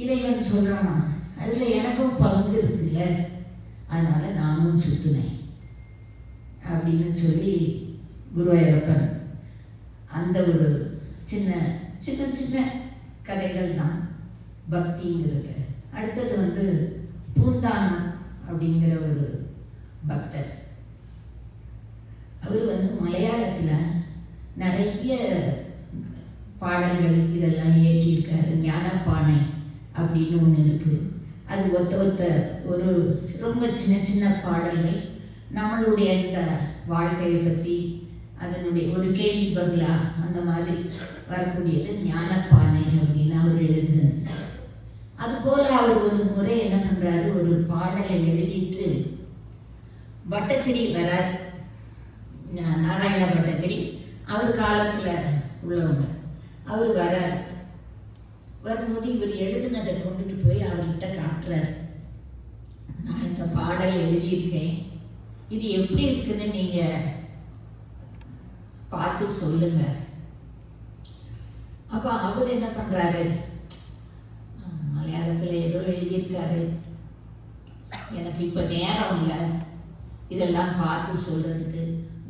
இறைவன் சொல்கிறானா, அதில் எனக்கும் பங்கு இருக்குல்ல, அதனால நானும் சுற்றுனேன் அப்படின்னு சொல்லி குருவாயூரப்பன் அந்த ஒரு சின்ன சின்ன சின்ன கதைகள் தான் பக்திங்கிறது. அடுத்தது வந்து பூந்தானம் அப்படிங்கிற ஒரு பக்தர். அவர் வந்து மலையாளத்தில் நிறைய பாடல்கள் இதெல்லாம் இயற்றியிருக்காரு. ஞானப்பானை அப்படின்னு ஒன்று இருக்குது. அது ஒத்த ஒரு ரொம்ப சின்ன சின்ன பாடல்கள் நம்மளுடைய இந்த வாழ்க்கையை பற்றி அதனுடைய ஒரு கேள்வி பதிலா அந்த மாதிரி வரக்கூடியது ஞானப்பானை அப்படின்னு அவர் எழுதுனது. அதுபோல் அவர் ஒரு முறை என்ன பண்ணுறாரு, ஒரு பாடலை எழுதிட்டு பட்டத்திரி வரார். நாராயண பட்டத்திரி அவர் காலத்தில் உள்ளவங்க. அவர் வரார். வரும்போது இவர் எழுதுனதை கொண்டுட்டு போய் அவர்கிட்ட காட்டுறார். நான் இந்த பாடல் எழுதியிருக்கேன், இது எப்படி இருக்குன்னு நீங்கள் பார்த்து சொல்லுங்க. அப்போ அவர் என்ன பண்ணுறாரு, மலையாளத்தில் ஏதோ எழுதியிருக்காரு, எனக்கு இப்போ நேரம் இல்லை இதெல்லாம் பார்த்து சொல்கிறதுக்கு,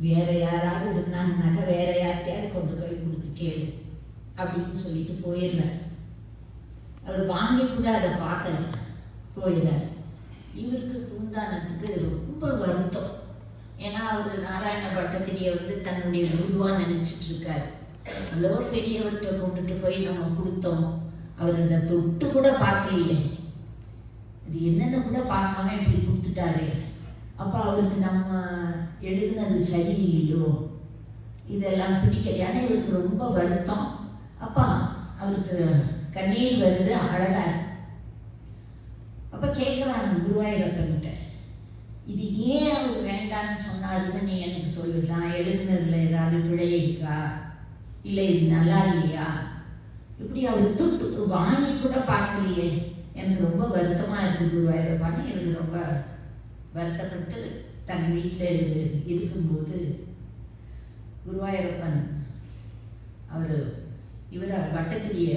வேற யாராவது இருந்தாங்கனாக்கா வேற யார்கிட்டையாவது கொண்டு போய் கொடுத்து கேளு அப்படின்னு சொல்லிட்டு போயிடுறார். அவர் வாங்கி கூட அதை பார்க்கல, போயிடுறார். இவருக்கு பூந்தானத்துக்கு ரொம்ப வருத்தம். ஏன்னா அவர் நாராயண பட்டத்திரியை தன்னுடைய குருவாக நினச்சிட்டு இருக்காரு. அவ்வளோ பெரியவர்கிட்ட கொண்டுட்டு போய் நம்ம கொடுத்தோம், அவர் அதை தொட்டு கூட பார்க்கலையே, அது என்னென்னு கூட பார்க்காம இப்படி கொடுத்துட்டாரு. அப்போ அவருக்கு நம்ம எழுதுனது சரியில்லையோ, இதெல்லாம் பிடிக்கல. ஆனால் இவருக்கு ரொம்ப வருத்தம். அப்பா அவருக்கு கண்ணீர் வருது, அழகார். அப்போ கேட்குறாங்க குருவாயூரப்பன்கிட்ட, இது ஏன் அவர் வேண்டான்னு சொன்னாருன்னு நீ எனக்கு சொல்லு, நான் எழுதுனதுல ஏதாவது பிழை இருக்கா, இல்லை இது நல்லா இல்லையா, இப்படி அவர் தொட்டு வாங்கி கூட பார்க்கலையே, எனக்கு ரொம்ப வருத்தமாக இருக்குது குருவாயூரப்பான்னு எனக்கு ரொம்ப வருத்தப்பட்டு தன் வீட்டில் இருக்கும்போது குருவாயூரப்பன் அவர் இவரை பட்டத்திரிய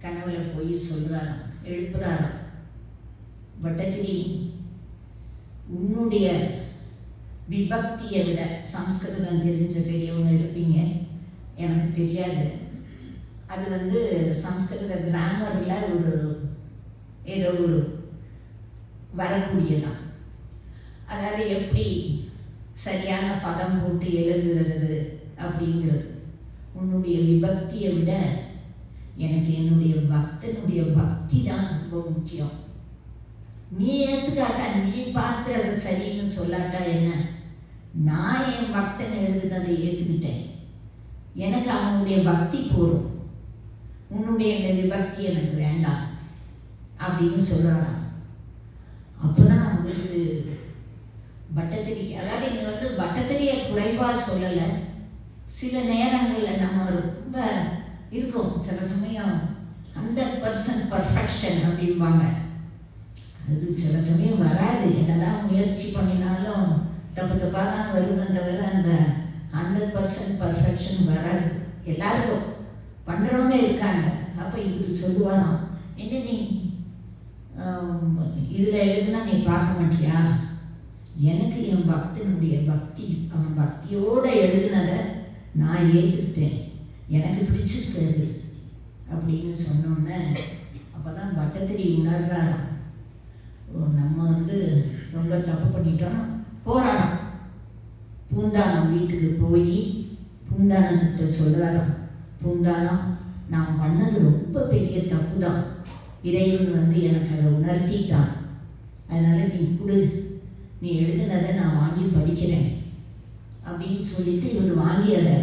கனவுல போய் சொல்கிறாராம், எழுப்புறாராம். பட்டத்திரி, உன்னுடைய விபக்தியை விட சம்ஸ்கிருதம் தெரிஞ்ச பெரியவங்க இருப்பீங்க, எனக்கு தெரியாது. அது சம்ஸ்கிருத கிராமரில் ஒரு ஏதோ ஒரு வரக்கூடியதான். அதாவது எப்படி சரியான பதம் போட்டு எழுதுறது அப்படிங்கிறது. உன்னுடைய விபக்தியை விட எனக்கு என்னுடைய பக்தனுடைய பக்தி தான் ரொம்ப முக்கியம். நீ ஏற்றுக்காட்டா, நீ பார்த்து அது சரின்னு சொல்லாட்டா என்ன, நான் என் பக்தன் எழுதுனதை ஏற்றுக்கிட்டேன், எனக்கு அவனுடைய பக்தி போதும், உன்னுடைய இந்த விபக்தி எனக்கு வேண்டாம் அப்படின்னு சொல்கிறான். அப்போதான் அவருக்கு பட்டத்திரிக்கு, அதாவது இங்கே பட்டத்திரியை குறைவாக சொல்லலை, சில நேரங்களில் நம்ம ரொம்ப இருக்கும், சில சமயம் 100% பர்ஃபெக்ஷன் அப்படிம்பாங்க, அது சில சமயம் வராது. என்னதான் முயற்சி பண்ணினாலும் தப்பு தப்பாக தான் வருமே தவிர அந்த 100% பர்ஃபெக்ஷன் வராது. எல்லாருக்கும் பண்ணுறவங்க இருக்காங்க. அப்போ இப்படி சொல்லுவாராம், என்ன நீ இதில் எழுதுனா நீ பார்க்க மாட்டியா, எனக்கு என் பக்தனுடைய பக்தி, அவன் பக்தியோடு எழுதுனதை நான் ஏற்றுக்கிட்டேன், எனக்கு பிடிச்சிருக்கிறது அப்படின்னு சொன்னோன்னே அப்போ தான் பட்டத்திரி உணர்றாராம், நம்ம ரொம்ப தப்பு பண்ணிட்டோம். போகிறாராம், பூந்தானம் வீட்டுக்கு போய் பூந்தானத்திட்ட சொல்கிறாராம், பூந்தானம், நான் பண்ணது ரொம்ப பெரிய தப்பு தான், இறைவன் எனக்கு அதை உணர்த்திட்டான், அதனால் நீ கொடு, நீ எழுதுனதை நான் வாங்கி படிக்கிறேன் அப்படின்னு சொல்லிட்டு இவர் வாங்கி அதை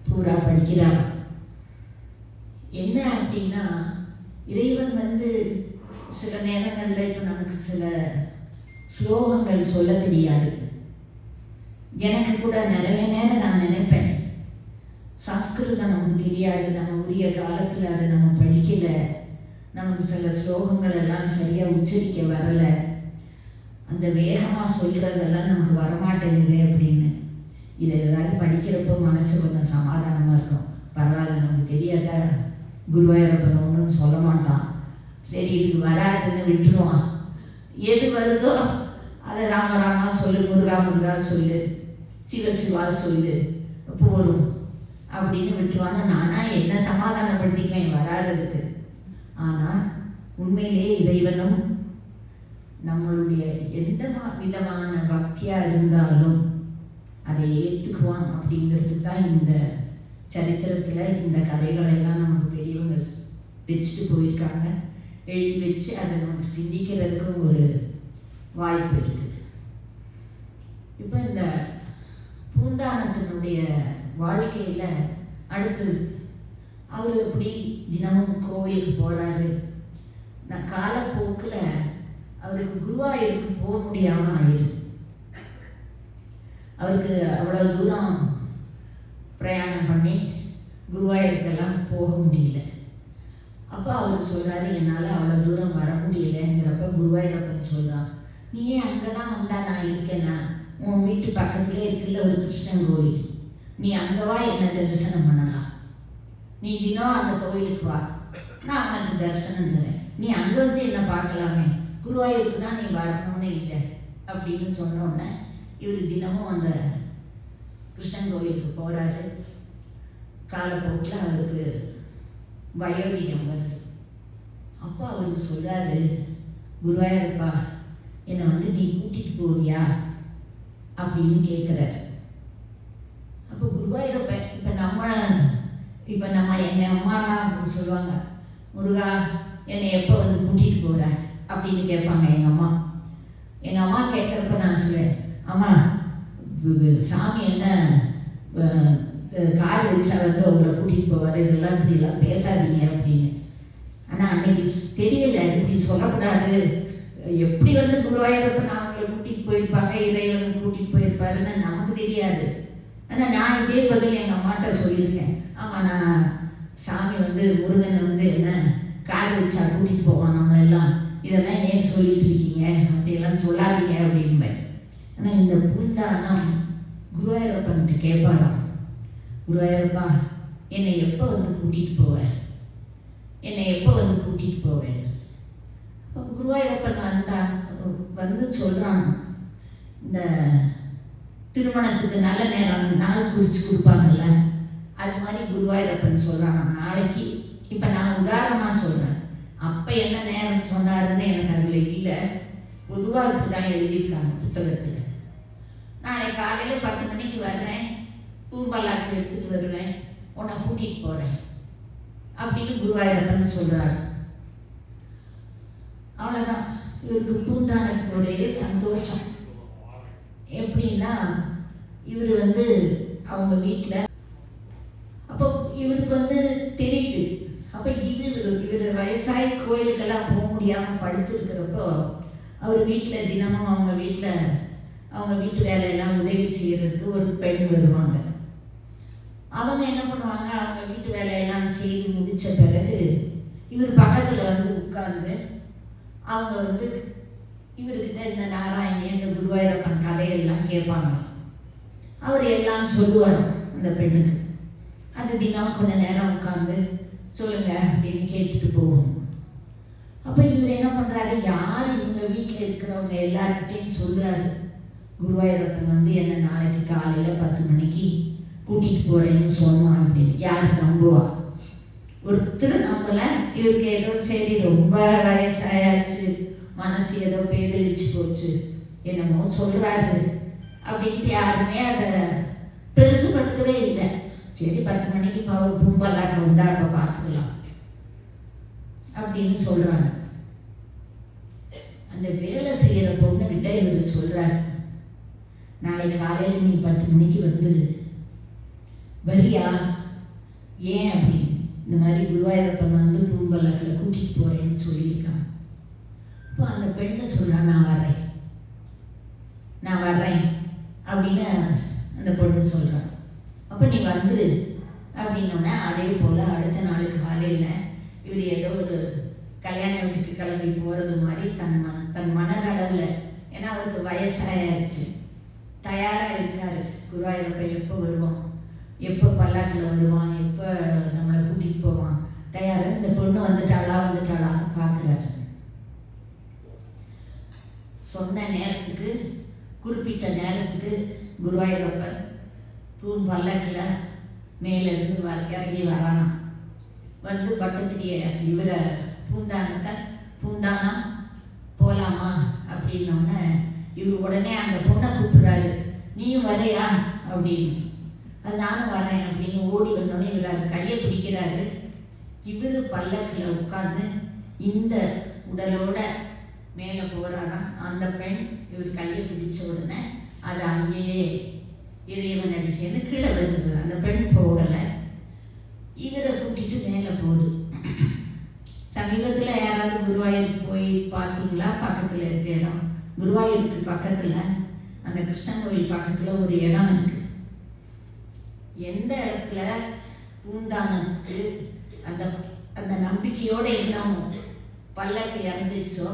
பூரா படிக்கிறார். என்ன அப்படின்னா, இறைவன் சில நேரங்களில் இப்போ நமக்கு சில ஸ்லோகங்கள் சொல்ல தெரியாது. எனக்கு கூட நிறைய நேரம் நான் நினைப்பேன், சம்ஸ்கிருதம் நமக்கு தெரியாது, நம்ம உரிய காலத்தில் அதை நம்ம படிக்கலை, நமக்கு சில ஸ்லோகங்கள் எல்லாம் சரியாக உச்சரிக்க வரலை, அந்த வேகமாக சொல்கிறதெல்லாம் நமக்கு வரமாட்டேங்குது அப்படின்னு. இதை ஏதாவது படிக்கிறப்போ மனசு கொஞ்சம் சமாதானமாக இருக்கும். பரவாயில்ல, நமக்கு தெரியாட்டா குருவாயூரப்பன் ஒன்றும் சொல்ல மாட்டான், சரி இதுக்கு வராதுன்னு விட்டுருவான், எது வருதோ அதை ராம ராமா சொல்லு, முருகா முருகா சொல்லு, சிவ சிவா சொல்லு, போரும் அப்படின்னு விட்டுருவாங்க. நானாக என்ன சமாதானப்படுத்திக்குவேன் வராததுக்கு. ஆனால் உண்மையிலே இறைவனும் நம்மளுடைய எந்த விதமான பக்தியாக இருந்தாலும் அதை ஏற்றுக்குவான் அப்படிங்கிறது தான் இந்த சரித்திரத்தில் இந்த கதைகளெல்லாம் நமக்கு பெரியவங்க வச்சுட்டு போயிருக்காங்க. எழுதி வச்சு அதை நமக்கு சிந்திக்கிறதுக்கும் ஒரு வாய்ப்பு இருக்குது. இப்போ இந்த பூந்தானத்தினுடைய வாழ்க்கையில் அடுத்தது அவர் எப்படி தினமும் கோவிலுக்கு போகிறாரு. நான் காலப்போக்கில் அவருக்கு குருவாயூருக்கு போக முடியாமல் ஆயிடுது. அவருக்கு அவ்வளோ தூரம் பிரயாணம் பண்ணி குருவாயூருக்கெல்லாம் போக முடியல. அப்போ அவர் சொல்கிறாரு, என்னால் அவ்வளோ தூரம் வர முடியலைங்கிறப்ப குருவாயூரப்பன் சொல்கிறான், நீயே அங்கே தான் வந்தா நான் இருக்கேனா, உன் வீட்டு பக்கத்துலேயே இருக்குல்ல ஒரு கிருஷ்ணன் கோயில், நீ அங்கே வா, என்ன தரிசனம் பண்ணலாம். நீ தினம் அந்த கோயிலுக்கு வா, நான் உனக்கு தரிசனம் தரேன். நீ அங்கே வந்து என்ன பார்க்கலாமே, குருவாயூருக்கு தான் நீ வரணும்னு இல்லை அப்படின்னு சொன்னோடனே இவர் தினமும் அந்த கிருஷ்ணன் கோயிலுக்கு போகிறாரு. காலப்போக்கில் அவருக்கு வயோதிகம் வருது. அப்போ அவருக்கு சொல்கிறாரு, குருவாயூரப்பா என்னை வந்து நீ கூட்டிகிட்டு போவியா அப்படின்னு கேட்குறாரு. அப்போ குருவாயூரப்பன் இப்போ நம்ம எங்கள் அம்மாலாம் அப்படி சொல்லுவாங்க, முருகா என்னை எப்போ வந்து கூட்டிகிட்டு போகிற அப்படின்னு கேட்பாங்க எங்கள் அம்மா. எங்கள் அம்மா கேட்குறப்ப நான் சொல்லுவேன், அம்மா சாமி என்ன கால் வச்சா வந்து உங்களை கூட்டிகிட்டு போவார், இதெல்லாம் இப்படிலாம் பேசாதீங்க அப்படின்னு. ஆனால் அன்னைக்கு தெரியல, இப்படி சொல்லக்கூடாது, எப்படி வந்து குருவாயூரப்பன் அவங்களை கூட்டிகிட்டு போயிருப்பாங்க, இறைவன் கூட்டிகிட்டு போயிருப்பாருன்னு நமக்கு தெரியாது. ஆனால் நான் இதே பதில் எங்கள் அம்மாட்ட சொல்லியிருக்கேன், ஆமாம் நான் சாமி வந்து முருகனை வந்து என்ன கால் வச்சா கூட்டிகிட்டு போவான் நம்மளெல்லாம், இதெல்லாம் ஏன் சொல்லிட்டு இருக்கீங்க, அப்படியெல்லாம் சொல்லாதீங்க அப்படின்பேன். ஆனால் இந்த பூந்தானம் குருவாயூரப்பன்ட்டு கேட்பாராம், குருவாயூரப்பா என்னை எப்போ வந்து கூட்டிகிட்டு போவேன், என்னை எப்போ வந்து கூட்டிகிட்டு போவேன். இப்போ குருவாயூரப்பன் வந்து சொல்கிறான், இந்த திருமணத்துக்கு நல்ல நேரம் நாள் குறித்து கொடுப்பாங்கல்ல, அது மாதிரி குருவாயூரப்பன் சொல்கிறான், நாளைக்கு இப்போ நான் உதாரணமாக சொல்கிறேன், அப்போ என்ன நேரம் சொன்னாருன்னு எனக்கு அதில் இல்லை, பொதுவாக இப்படி தான் எழுதியிருக்காங்க புத்தகத்தில். நாளை காலையில் 10 மணிக்கு வர்றேன், பூம்பல்லாக்கு எடுத்துகிட்டு வருவேன், உன்னை கூட்டிகிட்டு போகிறேன் அப்படின்னு குருவாயூரப்பன் சொல்கிறார். அவ்வளோதான். இவருக்கு பூந்தானத்தினுடைய சந்தோஷம் எப்படின்னா, இவர் வந்து அவங்க வீட்டில் அப்போ இவருக்கு வந்து தெரியுது. அப்போ இவர் வயசாகி கோயிலுக்கெல்லாம் போக முடியாமல் படுத்துருக்கிறப்போ அவர் வீட்டில் தினமும் அவங்க வீட்டு வேலையெல்லாம் உதவி செய்கிறதுக்கு ஒரு பெண் வருவாங்க. அவங்க என்ன பண்ணுவாங்க, அவங்க வீட்டு வேலையெல்லாம் செய்து முடித்த பிறகு இவர் பக்கத்தில் வந்து உட்கார்ந்து அவங்க வந்து இவர்கிட்ட இந்த நாராயணி இந்த குருவாயூரப்பன் கதையெல்லாம் கேட்பாங்க. அவர் எல்லாம் சொல்லுவார் அந்த பெண்ணுக்கு. அந்த தினம் கொஞ்ச நேரம் உட்காந்து சொல்லுங்க அப்படின்னு கேட்டுட்டு போவோம். அப்போ இவர் என்ன பண்ணுறாரு, யார் இவங்க வீட்டில் இருக்கிறவங்க எல்லாருக்கிட்டையும் சொல்கிறாரு, குருவாயூரப்பன் வந்து என்ன நாளைக்கு காலையில் 10 மணிக்கு கூட்டிகிட்டு போகிறேன்னு சொன்னான் அப்படின்னு. யார் நம்புவா? ஒருத்தர் நம்பலை. இவருக்கு ஏதோ சரி ரொம்ப வயசாயாச்சு, மனசு ஏதோ பேதலிச்சு போச்சு, என்னமோ சொல்கிறாரு அப்படின்ட்டு யாருமே அதை பெருசுப்படுத்தவே இல்லை. சரி 10 மணிக்கு பூம்பல்லாக்க வந்தா அப்போ பார்த்துக்கலாம் அப்படின்னு சொல்கிறாங்க. அந்த வேலை செய்கிற பொண்ணுக்கிட்ட இவர் சொல்கிறாரு, நாளைக்கு காலையில் நீ 10 மணிக்கு வந்துடு, வரியா? ஏன் அப்படின்னு. இந்த மாதிரி குருவாயூரப்பன் வந்து பூம்பல்லாக்கில் கூட்டிகிட்டு போகிறேன்னு சொல்லியிருக்கான். இப்போ அந்த பெண்ணை சொல்கிறா, நான் வர்றேன் அப்படின்னு அந்த பொண்ணு சொல்கிறான். அப்போ நீ வந்துடு அப்படின்னோடனே அதே போல் அடுத்த நாள் காலையில் இவர் ஏதோ ஒரு கல்யாண வீட்டுக்கு கிளம்பி போகிறது மாதிரி தன் மனதளவில், ஏன்னா அவருக்கு வயசாயாச்சு, தயாராக இருக்கார். குருவாயூரப்பன் எப்போ வருவான், எப்போ பல்லாக்கில் வருவான், எப்போ நம்மளை கூட்டிகிட்டு போவான், தயாராக. இந்த பொண்ணு வந்துட்டாளான்னு பார்க்குறாரு. சொன்ன நேரத்துக்கு குறிப்பிட்ட நேரத்துக்கு குருவாயூரப்பன் பூம்பல்லாக்கில் மேலேருந்து இறங்கி வரானா. வந்து பட்டத்திரிய இவரை பூந்தானம் போகலாமா அப்படின்னோடனே இவர் உடனே அந்த பொண்ணை கூப்பிடுறாரு, நீயும் வரையா அப்படின்னு. அது நானும் வரேன் அப்படின்னு ஓடி வந்தோடனே இவர் அது கையை பிடிக்கிறாரு. இவர் பல்லக்கில் உட்கார்ந்து இந்த உடலோட மேலே போகிறாராம். அந்த பெண் இவர் கையை பிடிச்ச உடனே அது அங்கேயே இறைவன் அடிச்சேன்னு கீழே வருது. அந்த பெண் போகலை, இவரை கூட்டிட்டு மேலே போகுது. சமீபத்தில் யாராவது குருவாயூருக்கு போய் பார்த்தீங்களா? பக்கத்தில் இருக்கிற இடம், குருவாயூருக்கு பக்கத்தில் அந்த கிருஷ்ணன் கோயில் பக்கத்தில் ஒரு இடம் இருக்கு. எந்த இடத்துல பூந்தானத்துக்கு அந்த அந்த நம்பிக்கையோட இன்னும் பல்லக்கு இறந்துச்சோ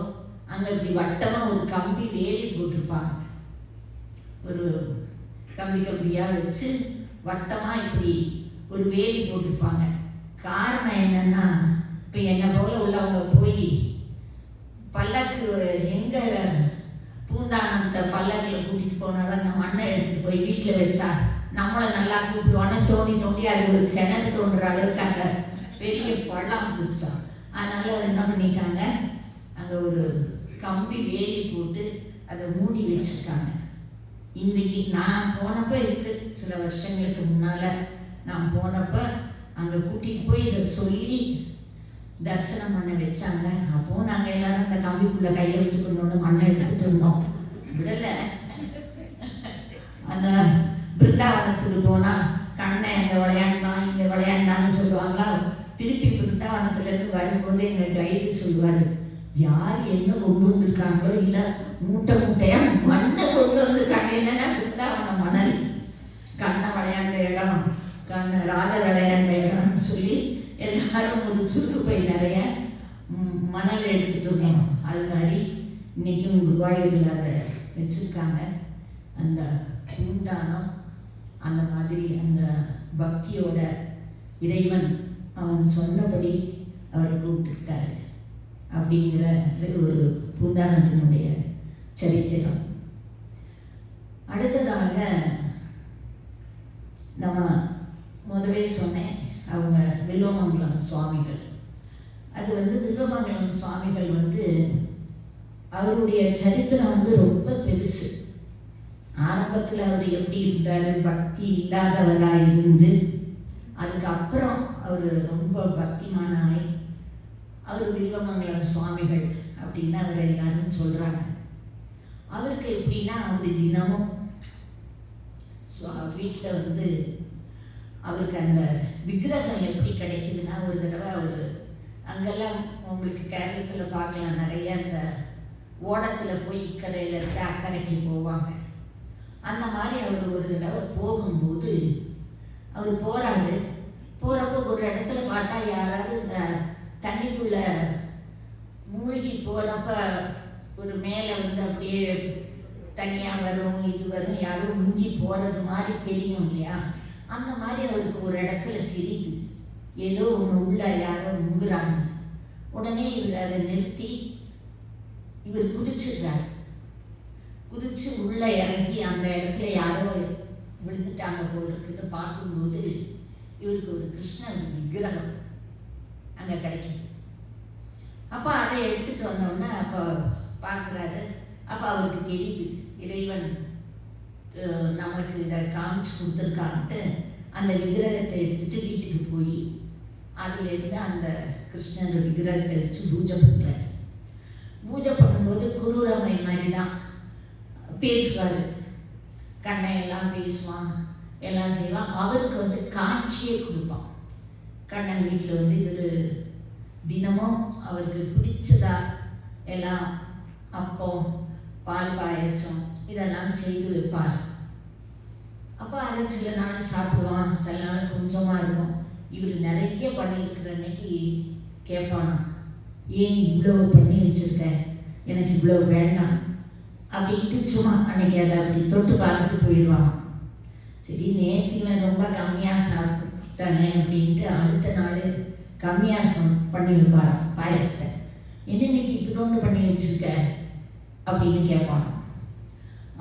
அங்கே இப்படி வட்டமாக ஒரு கம்பி வேலி போட்டிருப்பாங்க. ஒரு கம்பியாக வச்சு வட்டமாக இப்படி ஒரு வேலி போட்டிருப்பாங்க. காரணம் என்னன்னா, இப்போ என்னை போல உள்ளவங்க போய் பல்லக்கு எங்கே பூந்தானத்தை பல்லக்கில் கூட்டிகிட்டு போனாலும் அந்த மண்ணை எடுத்துகிட்டு போய் வீட்டில் வச்சா நம்மளை நல்லா கூப்பிடுவானே தோண்டி தோண்டி அது ஒரு கிணறு தோன்ற அளவுக்கு அந்த பெரிய பள்ளம் பிடிச்சான். அதனால் என்ன பண்ணிட்டாங்க, அங்கே ஒரு கம்பி வேலி போட்டு அதை மூடி வச்சுருக்காங்க. இன்றைக்கி நான் போனப்போ இருக்கு, சில வருஷங்களுக்கு முன்னால் நான் போனப்போ அங்கே கூட்டிகிட்டு போய் இதை சொல்லி தரிசனம் பண்ண வச்சாங்க. அப்போது நாங்கள் எல்லாரும் அந்த கம்பிக்குள்ளே கையை விட்டு கொண்டு மண்ணை எடுத்துகிட்டு இருந்தோம். விடலை. அந்த பிருந்தாவனத்துக்கு போனால் கண்ணை அங்கே விளையாண்டான் இங்கே விளையாண்டான்னு சொல்லுவாங்களா. திருப்பி பிருந்தாவனத்துலேருந்து வரும்போது எங்கள் கைடு சொல்லுவார், யார் என்ன கொண்டு வந்திருக்காங்களோ இல்லை மூட்டை மூட்டையாக மண்ணை கொண்டு வந்திருக்காங்க. என்னென்னா பிருந்தாவன மணல், கண்ணை விளையாண்ட இடம், கண்ணை ராத விளையாண்ட இடம்னு சொல்லி எல்லாரும் ஒரு சுருக்கு போய் நிறைய மணல் எடுத்துகிட்டு இருந்தோம். அது மாதிரி இன்றைக்கும் குருவாயூரில் அதை வச்சுருக்காங்க. அந்த பூந்தானம் அந்த மாதிரி அந்த பக்தியோட இறைவன் அவன் சொன்னபடி அவரை கூப்பிட்டுட்டாரு அப்படிங்கிற ஒரு பூந்தானத்தினுடைய சரித்திரம். அடுத்ததாக நம்ம முதலே சொன்னேன், அவங்க வில்வமங்கலம் சுவாமிகள். அது வில்வமங்கலம் சுவாமிகள் அவருடைய சரித்திரம் ரொம்ப பெருசு. ஆரம்பத்தில் அவர் எப்படி இருந்தார், பக்தி இல்லாதவராக இருந்து அதுக்கப்புறம் அவர் ரொம்ப பக்திமானாய் அவர் வில்வமங்கலம் சுவாமிகள் அப்படின்னு அவர் எல்லாரும் சொல்கிறாங்க. அவருக்கு எப்படின்னா, அவர் தினமும் வீட்டில் அவருக்கு அந்த விக்கிரகம் எப்படி கிடைக்குதுன்னா, ஒரு தடவை அவர் அங்கெல்லாம் உங்களுக்கு கேரளத்தில் பார்க்கலாம், நிறைய அந்த ஓடத்தில் போய் இக்கரையில் இருக்க அக்கறைக்கு போவாங்க. அந்த மாதிரி அவர் ஒரு தடவை போகும்போது அவர் போகிறப்போ ஒரு இடத்துல பார்த்தா யாராவது இந்த தண்ணிக்குள்ளே மூழ்கி போகிறப்ப ஒரு மேலே அப்படியே தனியாக வரும், இது வரும், யாரும் முங்கி போகிறது மாதிரி தெரியும் இல்லையா. அந்த மாதிரி அவருக்கு ஒரு இடத்துல தெரியுது, ஏதோ ஒன்று உள்ள யாரோ முங்குறாங்க. உடனே இவர் அதை நிறுத்தி இவர் குதிச்சுடுறார். குதிச்சு உள்ளே இறங்கி அந்த இடத்துல யாரோ விழுந்துட்டாங்க போல இருக்குன்னு பார்க்கும்போது இவருக்கு ஒரு கிருஷ்ணன் விக்கிரகம் அங்கே கிடைக்கும். அப்போ அதை எடுத்துகிட்டு வந்தோடனே அப்போ பார்க்குறாரு. அப்போ அவருக்கு தெரியுது, இறைவன் நமக்கு இதை காமிச்சு கொடுத்துருக்கான்ட்டு அந்த விக்கிரகத்தை எடுத்துகிட்டு வீட்டுக்கு போய் அதுலேருந்து அந்த கிருஷ்ணன் விக்கிரகத்தை வச்சு பூஜை பண்ணுறாரு. பூஜை பண்ணும்போது குரூரமை மாதிரி தான் பேசுவார், கண்ணையெல்லாம் பேசுவான், எல்லாம் செய்வான். அவருக்கு காட்சியே கொடுப்பான். கண்ணன் வீட்டில் இவர் தினமும் அவருக்கு பிடிச்சதா எல்லாம் அப்பம், பால் பாயசம் இதெல்லாம் செய்து வைப்பார். அப்போ அதை சில நாள் சாப்பிடுவான், சில நாள் கொஞ்சமாக இருக்கும். இவர் நிறைய பண்ணியிருக்கிற அன்னைக்கு கேட்பானா, ஏன் இவ்வளோ பண்ணி வச்சுருக்க, எனக்கு இவ்வளோ வேண்டாம் அப்படின்ட்டு சும்மா அன்னைக்கு அதை அப்படி தொட்டு பார்த்துட்டு போயிடுவான். சரி, நேற்றுல ரொம்ப கம்மியாக சாப்பிட்டானே அப்படின்ட்டு அடுத்த நாள் கம்மியாக பண்ணி வைப்பார் பாயசத்தை. என்ன இன்னைக்கு இத்தனோண்டு பண்ணி வச்சுருக்க அப்படின்னு கேட்பான்.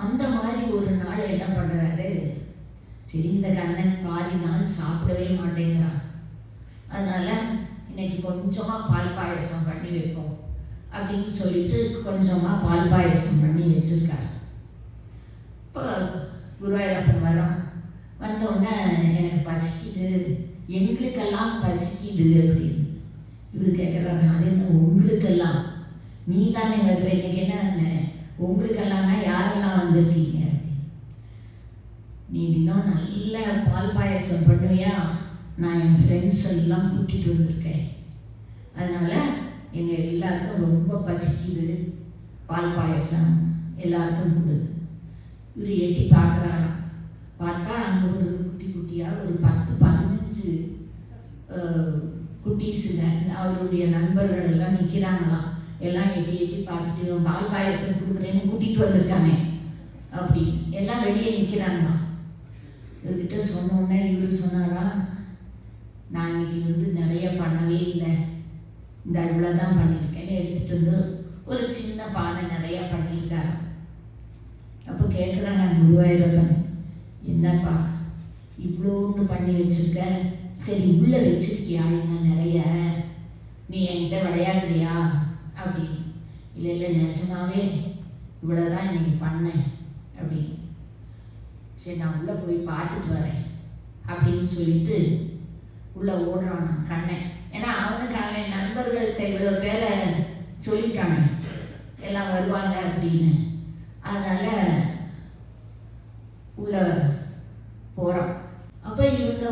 அந்த மாதிரி ஒரு நாள் என்ன பண்ணுறாரு, சரி இந்த கண்ணன் பாதி நாள் சாப்பிடவே மாட்டேங்கிறான், அதனால் இன்னைக்கு கொஞ்சமாக பால் பாயசம் பண்ணி வைப்போம் அப்படின்னு சொல்லிட்டு கொஞ்சமாக பால் பாயசம் பண்ணி வச்சுருக்காரு. இப்போ குருவாயூரப்பன் வந்தோடனே உடனே எனக்கு பசிக்குது, எங்களுக்கெல்லாம் பசிக்குது அப்படின்னு. இவர் கேட்குறாங்க, அது என்ன உங்களுக்கெல்லாம்? நீ தானே வருவ, இன்னைக்கு என்ன உங்களுக்கெல்லாம்னா யாரெல்லாம் வந்திருக்கீங்க அப்படின்னு. நீ தினம் நல்ல பால் பாயசம் பண்ணுவியா, நான் என் ஃப்ரெண்ட்ஸ் எல்லாம் கூட்டிகிட்டு வந்திருக்கேன், அதனால் எங்கள் எல்லாருக்கும் ரொம்ப பசிக்குது, பால் பாயசம் எல்லாருக்கும் கொடு. இவர் எட்டி பார்க்குறாங்க. பார்த்தா அங்கே ஒரு குட்டி குட்டியாக ஒரு 10-15 குட்டீஸுங்க, அவருடைய நண்பர்கள் எல்லாம் நிற்கிறாங்களாம். எல்லாம் எட்டி எட்டி பார்த்துட்டு பால் பாயசம் கொடுக்குறேன்னு கூட்டிகிட்டு வந்திருக்காங்க அப்படி எல்லாம் வெளியே நிற்கிறாங்களாம். இவர்கிட்ட சொன்னோன்னே இவர் சொன்னாரா, நான் இன்னைக்கு நிறைய பண்ணவே இல்லை, இந்த இவ்வளோ தான் பண்ணியிருக்கேன்னு எடுத்துகிட்டு வந்து ஒரு சின்ன பானை நிறைய பண்ணியிருக்காரு. அப்போ கேட்குறாங்க குருவாயூரப்பன், என்னப்பா இவ்வளோன்னு பண்ணி வச்சுருக்க, சரி உள்ளே வச்சிருக்கியா இன்னும் நிறைய, நீ என்கிட்ட விளையாடுறியா அப்படின்னு. இல்லை இல்லை நிஜமாவே இவ்வளோதான் இன்னைக்கு பண்ணேன் அப்படின்னு. சரி நான் உள்ளே போய் பார்த்துட்டு வரேன் அப்படின்னு சொல்லிட்டு உள்ளே ஓடுறான் நான் கண்ணேன். ஏன்னா அவனுக்கு அவன் நண்பர்கள்ட்ட இவ்வளோ பேரை சொல்லிட்டாங்க எல்லாம் வருவாங்க அப்படின்னு. அதனால் உள்ளே போகிறான். அப்போ இவங்க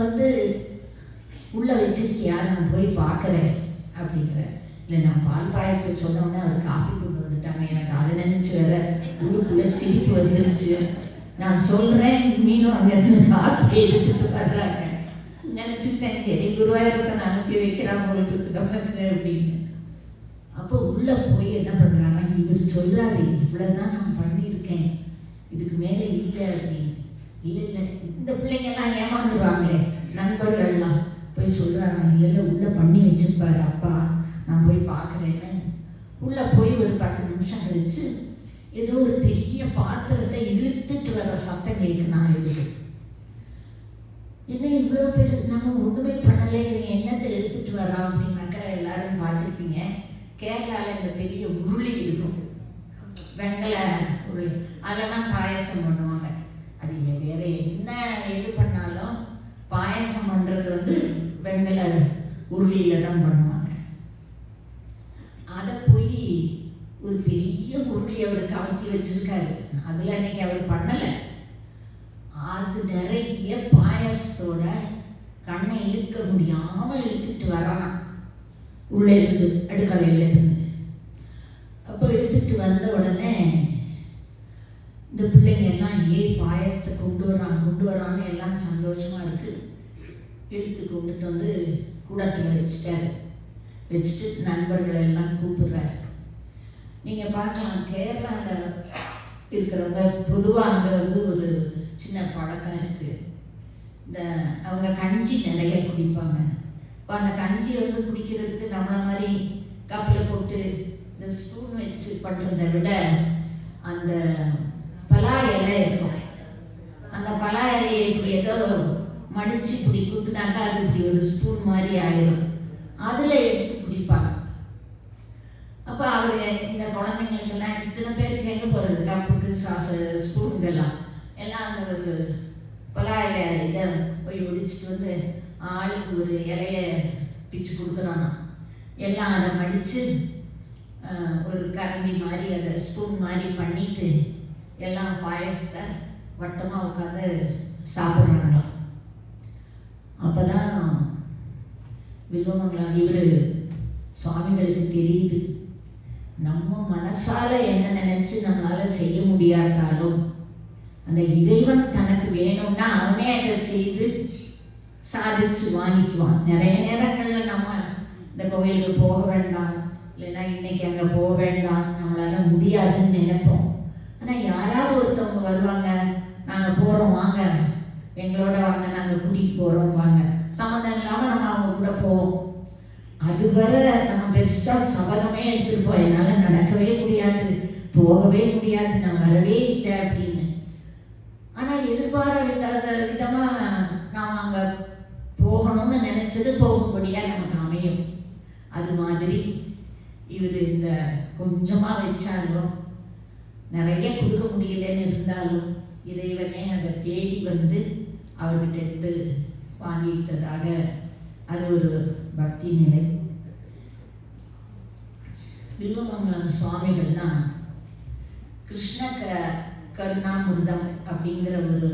உள்ளே வச்சிருக்கியா, நான் போய் பார்க்குறேன் அப்படிங்கிற. இல்லை நான் பால் பாயசம் சொன்னோன்னே அவர் காஃபி கொண்டு வந்துட்டாங்க, எனக்கு அதை நினச்சி வேற உள்ளுக்குள்ளே சிரிப்பு வந்துருச்சு. நான் சொல்கிறேன், மீனும் அங்கே காஃபி எடுத்துட்டு வர்றாங்க. நினச்சிட்டேன், சரி குருவாயூரப்பன் அனுப்பி வைக்கிறான் உங்களுக்கு நமக்கு அப்படின்னு. அப்போ உள்ளே போய் என்ன பண்ணுறாங்க, இவர் சொல்கிறாரு இவ்வளோதான் நான் பண்ணியிருக்கேன், இதுக்கு மேலே இல்லை அப்படின்னு. இல்லை இல்லை இந்த பிள்ளைங்கெல்லாம் ஏமாந்துருவாங்களே நண்பர்கள்லாம், போய் சொல்கிறாங்க இல்லை உள்ளே பண்ணி வச்சுருப்பாரு அப்பா, நான் போய் பார்க்குறேன்னு. உள்ளே போய் ஒரு 10 நிமிஷம் கழிச்சு ஏதோ ஒரு பெரிய பாத்திரத்தை இழுத்துட்டு வர சத்தம் கேட்குதான். இவருக்கு என்ன இவ்வளோ பேர் நாங்கள் ஒன்றுமே பண்ணலை, என்னத்தை எடுத்துகிட்டு வரோம் அப்படின்னாக்கா எல்லாரும் பார்த்துருப்பீங்க, கேரளாவில் இந்த பெரிய உருளி இருக்கும், வெங்கல உருளி, அதெல்லாம் பாயசம் பண்ணுவாங்க. அது வேற என்ன எது பண்ணாலும் பாயசம் பண்ணுறது வெங்கல உருளியில் தான் பண்ணுவாங்க. அதை போய் ஒரு பெரிய உருளி அவர் கவுத்தி வச்சிருக்காரு, அதில் அன்னைக்கு அவர் பண்ணலை. அது நிறைய பாயசத்தோட கண்ணை இழுக்க முடியாமல் இழுத்துட்டு வரான் உள்ளே இருந்து, அடுக்கலையில் இருந்து. அப்போ இழுத்துட்டு வந்த உடனே இந்த பிள்ளைங்க எல்லாம் பாயசத்தை கொண்டு வரான்னு எல்லாம் சந்தோஷமாக இருக்குது. இழுத்து கொண்டுட்டு கூடத்தில் வச்சுட்டாரு. வச்சுட்டு நண்பர்கள் எல்லாம் கூப்பிடுறாரு. நீங்கள் பார்க்கலாம், கேரளாவில் இருக்கிறவங்க பொதுவாக அங்கே ஒரு சின்ன பழக்கம் இருக்குது, இந்த அவங்க கஞ்சி நிறைய குடிப்பாங்க. இப்போ அந்த கஞ்சி குடிக்கிறதுக்கு நம்மளை மாதிரி கப்பில் போட்டு இந்த ஸ்பூன் வச்சு பண்ணுறதை விட அந்த பலா இலை இருக்கும், அந்த பலா இலையை இப்படி ஏதோ மடித்து இப்படி குத்துனாக்கா அது இப்படி ஒரு ஸ்பூன் மாதிரி ஆயிரும், அதில் எடுத்து குடிப்பாங்க. அப்போ அவர் இந்த குழந்தைங்களுக்கெல்லாம் இத்தனை பேருக்கு எங்கே போகிறது, கப்புக்கு ஸ்பூன்கெல்லாம் எல்லாம் அந்த ஒரு பலாயில இதை போய் ஒடிச்சிட்டு ஆளுக்கு ஒரு இலைய பிச்சு கொடுக்குறானா. எல்லாம் அதை மடித்து ஒரு கரண்டி மாதிரி அதை ஸ்பூன் மாதிரி பண்ணிட்டு எல்லாம் பாயசத்தை வட்டமாக உட்காந்து சாப்பிட்றாங்களாம். அப்போ தான் வில்வமங்கலம் இவர் சுவாமிகளுக்கு தெரியுது, நம்ம மனசால என்ன நினைச்சு நம்மளால செய்ய முடியாட்டாலும் அந்த இறைவன் தனக்கு வேணும்னா அவனே அதை செய்து சாதிச்சு வாங்கிக்குவான். நிறைய நேரங்கள்ல நம்ம இந்த கோவிலுக்கு போக வேண்டாம், இல்லைன்னா இன்னைக்கு அங்கே போக வேண்டாம், நம்மளால முடியாதுன்னு நினைப்போம். ஆனால் யாராவது ஒருத்தவங்க வருவாங்க, நாங்கள் போகிறோம் வாங்க, எங்களோட வாங்க, நாங்கள் கூட்டிகிட்டு போகிறோம் வாங்க, சம்மந்தம் இல்லாமல் நம்ம அவங்க கூட போவோம். அது வர நம்ம பெருசாக சபதமே எடுத்துருப்போம், என்னால் நடக்கவே முடியாது, போகவே முடியாது, நான் வரவே இல்லை அப்படின்னு. ஆனால் எதிர்பாராத விதமாக நாம் அங்கே போகணும்னு நினச்சது போகும்படியாக நமக்கு அமையும். அது மாதிரி இவர் இந்த கொஞ்சமாக வச்சாலும் நிறைய கொடுக்க முடியலன்னு இருந்தாலும் இறைவனே அதை தேடி அவர்கிட்ட இருந்து வாங்கிட்டதாக அது ஒரு பக்தி நிலை. வில்வமங்கலம் சுவாமிகள்னா கிருஷ்ண கருணாமிர்தம் அப்படிங்கிற ஒரு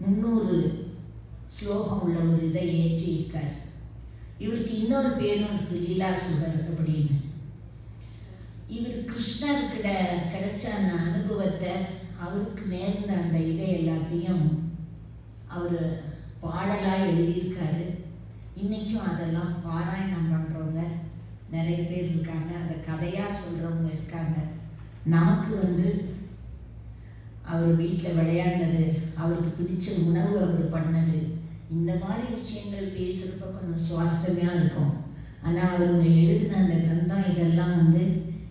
300 ஸ்லோகம் உள்ள ஒரு இதை ஏற்றியிருக்கார். இவருக்கு இன்னொரு பேரும் இருக்கு, லீலாசுரர் அப்படின்னு. இவர் கிருஷ்ணர்கிட்ட கிடைச்ச அந்த அனுபவத்தை, அவருக்கு நேர்ந்த அந்த இதை எல்லாத்தையும் அவர் பாடலாக எழுதியிருக்காரு. இன்றைக்கும் அதெல்லாம் பாராயணம் பண்ணுறவங்க நிறைய பேர் இருக்காங்க, அதை கதையாக சொல்கிறவங்க இருக்காங்க. நமக்கு அவர் வீட்டில் விளையாடினது, அவருக்கு பிடிச்ச உணவு அவர் பண்ணது, இந்த மாதிரி விஷயங்கள் பேசுகிறப்ப கொஞ்சம் சுவாரஸ்யமாக இருக்கும். ஆனால் அவங்க எழுதின அந்த கிரந்தம் இதெல்லாம்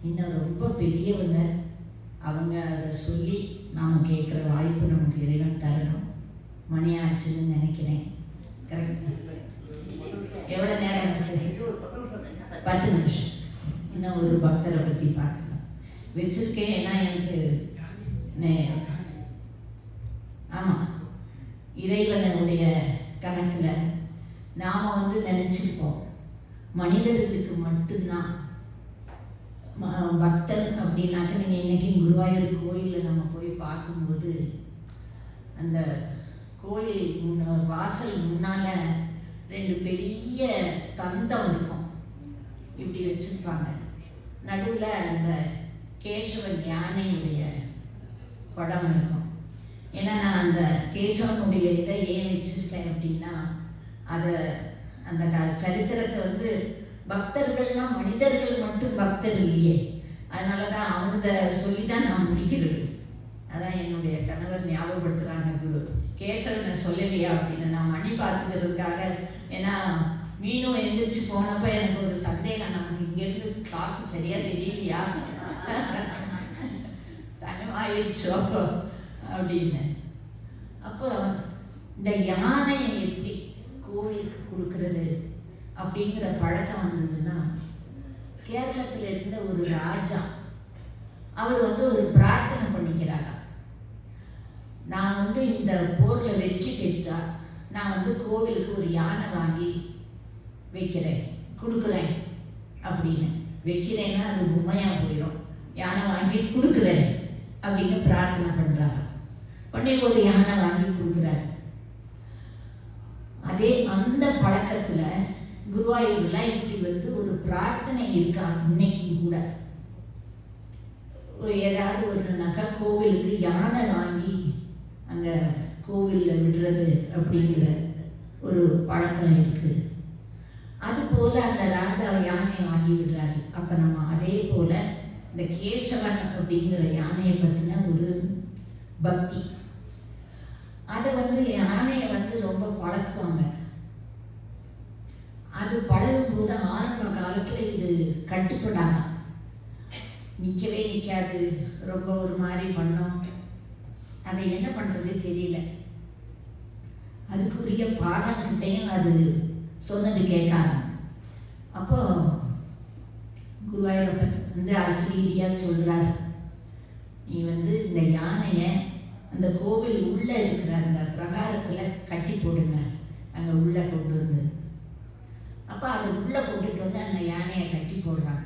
இன்னும் ரொம்ப பெரியவங்க. அவங்க அதை சொல்லி நாம் கேட்குற வாய்ப்பு நமக்கு இறைவன் தரணும். மணி ஆச்சுன்னு நினைக்கிறேன். கரெக்ட்? எவ்வளோ நேரம் இருக்குது? 10 நிமிஷம். இன்னும் ஒரு பக்தரை பற்றி பார்க்கலாம் வச்சுருக்கேன். ஏன்னா எனக்கு ஆமாம், இறைவனுடைய கணக்கில் நாம் நினச்சிருப்போம் மனிதர்களுக்கு மட்டும்தான் பக்தன் அப்படின்னாக்க. நீங்கள் இன்றைக்கி குருவாயூர் கோயிலில் நம்ம போய் பார்க்கும்போது அந்த கோயில் வாசல் முன்னால் 2 பெரிய தந்தம் இருக்கும், இப்படி வச்சுருப்பாங்க. நடுவில் அந்த கேசவன் யானையுடைய படம் இருக்கும். ஏன்னா நான் அந்த கேசவனுடைய இதை ஏன் வச்சுருக்கேன் அப்படின்னா, அதை அந்த சரித்திரத்தை பக்தர்கள்லாம் மனிதர்கள் மட்டும் பக்தர் இல்லையே, அதனால தான் அவனதை சொல்லி தான் நான் முடிக்கிறது. அதான் என்னுடைய கணவர் ஞாபகப்படுத்துகிறாங்க, குரு கேசவனை சொல்லலையா அப்படின்னு. நான் மணி பார்த்துக்கிறதுக்காக, ஏன்னா மீனும் எந்திரிச்சு போனப்போ எனக்கு ஒரு சந்தேகம், நமக்கு இங்கேருந்து காற்று சரியாக தெரியலையா, தங்கமாயிருச்சோ அப்படின்னு. அப்போ இந்த யானையை எப்படி கோவிலுக்கு கொடுக்கறது அப்படிங்கிற பழக்கம் வந்ததுன்னா, கேரளத்தில் இருந்த ஒரு ராஜா அவர் ஒரு பிரார்த்தனை பண்ணிக்கிறாரா, நான் இந்த போரில் வெற்றி பெற்றா நான் கோவிலுக்கு ஒரு யானை வாங்கி வைக்கிறேன், கொடுக்குறேன் அப்படின்னு. வைக்கிறேன்னா அது உண்மையாக போயிடும். யானை வாங்கி கொடுக்குறேன் அப்படின்னு பிரார்த்தனை பண்ணுறாங்க. உடனே ஒரு யானை வாங்கி கொடுக்குறாரு. அதே அந்த பழக்கத்தில் குருவாயூரில் இப்படி ஒரு பிரார்த்தனை இருக்கா இன்னைக்கு கூட. ஏதாவது ஒரு நகை கோவிலுக்கு யானை வாங்கி அந்த கோவிலில் விடுறது அப்படிங்கிற ஒரு பழக்கம் இருக்குது. அதுபோல் அந்த ராஜா யானையை வாங்கி விடுறாரு. அப்போ நம்ம அதே போல் இந்த கேசவன் அப்படிங்கிற யானையை பற்றின ஒரு பக்தி, அதை யானையை ரொம்ப பழக்குவாங்க. அது பழகும்போது ஆரம்ப காலத்தில் இது கட்டுப்படாது, நிற்கவே நிற்காது, ரொம்ப ஒரு மாதிரி பண்ணோம். அதை என்ன பண்ணுறது தெரியல. அதுக்குரிய பாகன்கிட்டையும் அது சொன்னது கேட்காது. அப்போ குருவாயூரப்பன் அசிரீதியாக சொல்கிறார், நீ இந்த யானையை அந்த கோவில் உள்ளே இருக்கிற அந்த பிரகாரத்தில் கட்டி போடுங்க, அங்கே உள்ளே கொண்டு வந்து. அப்போ அதை உள்ளே கொண்டுட்டு அந்த யானையை கட்டி போடுறாங்க.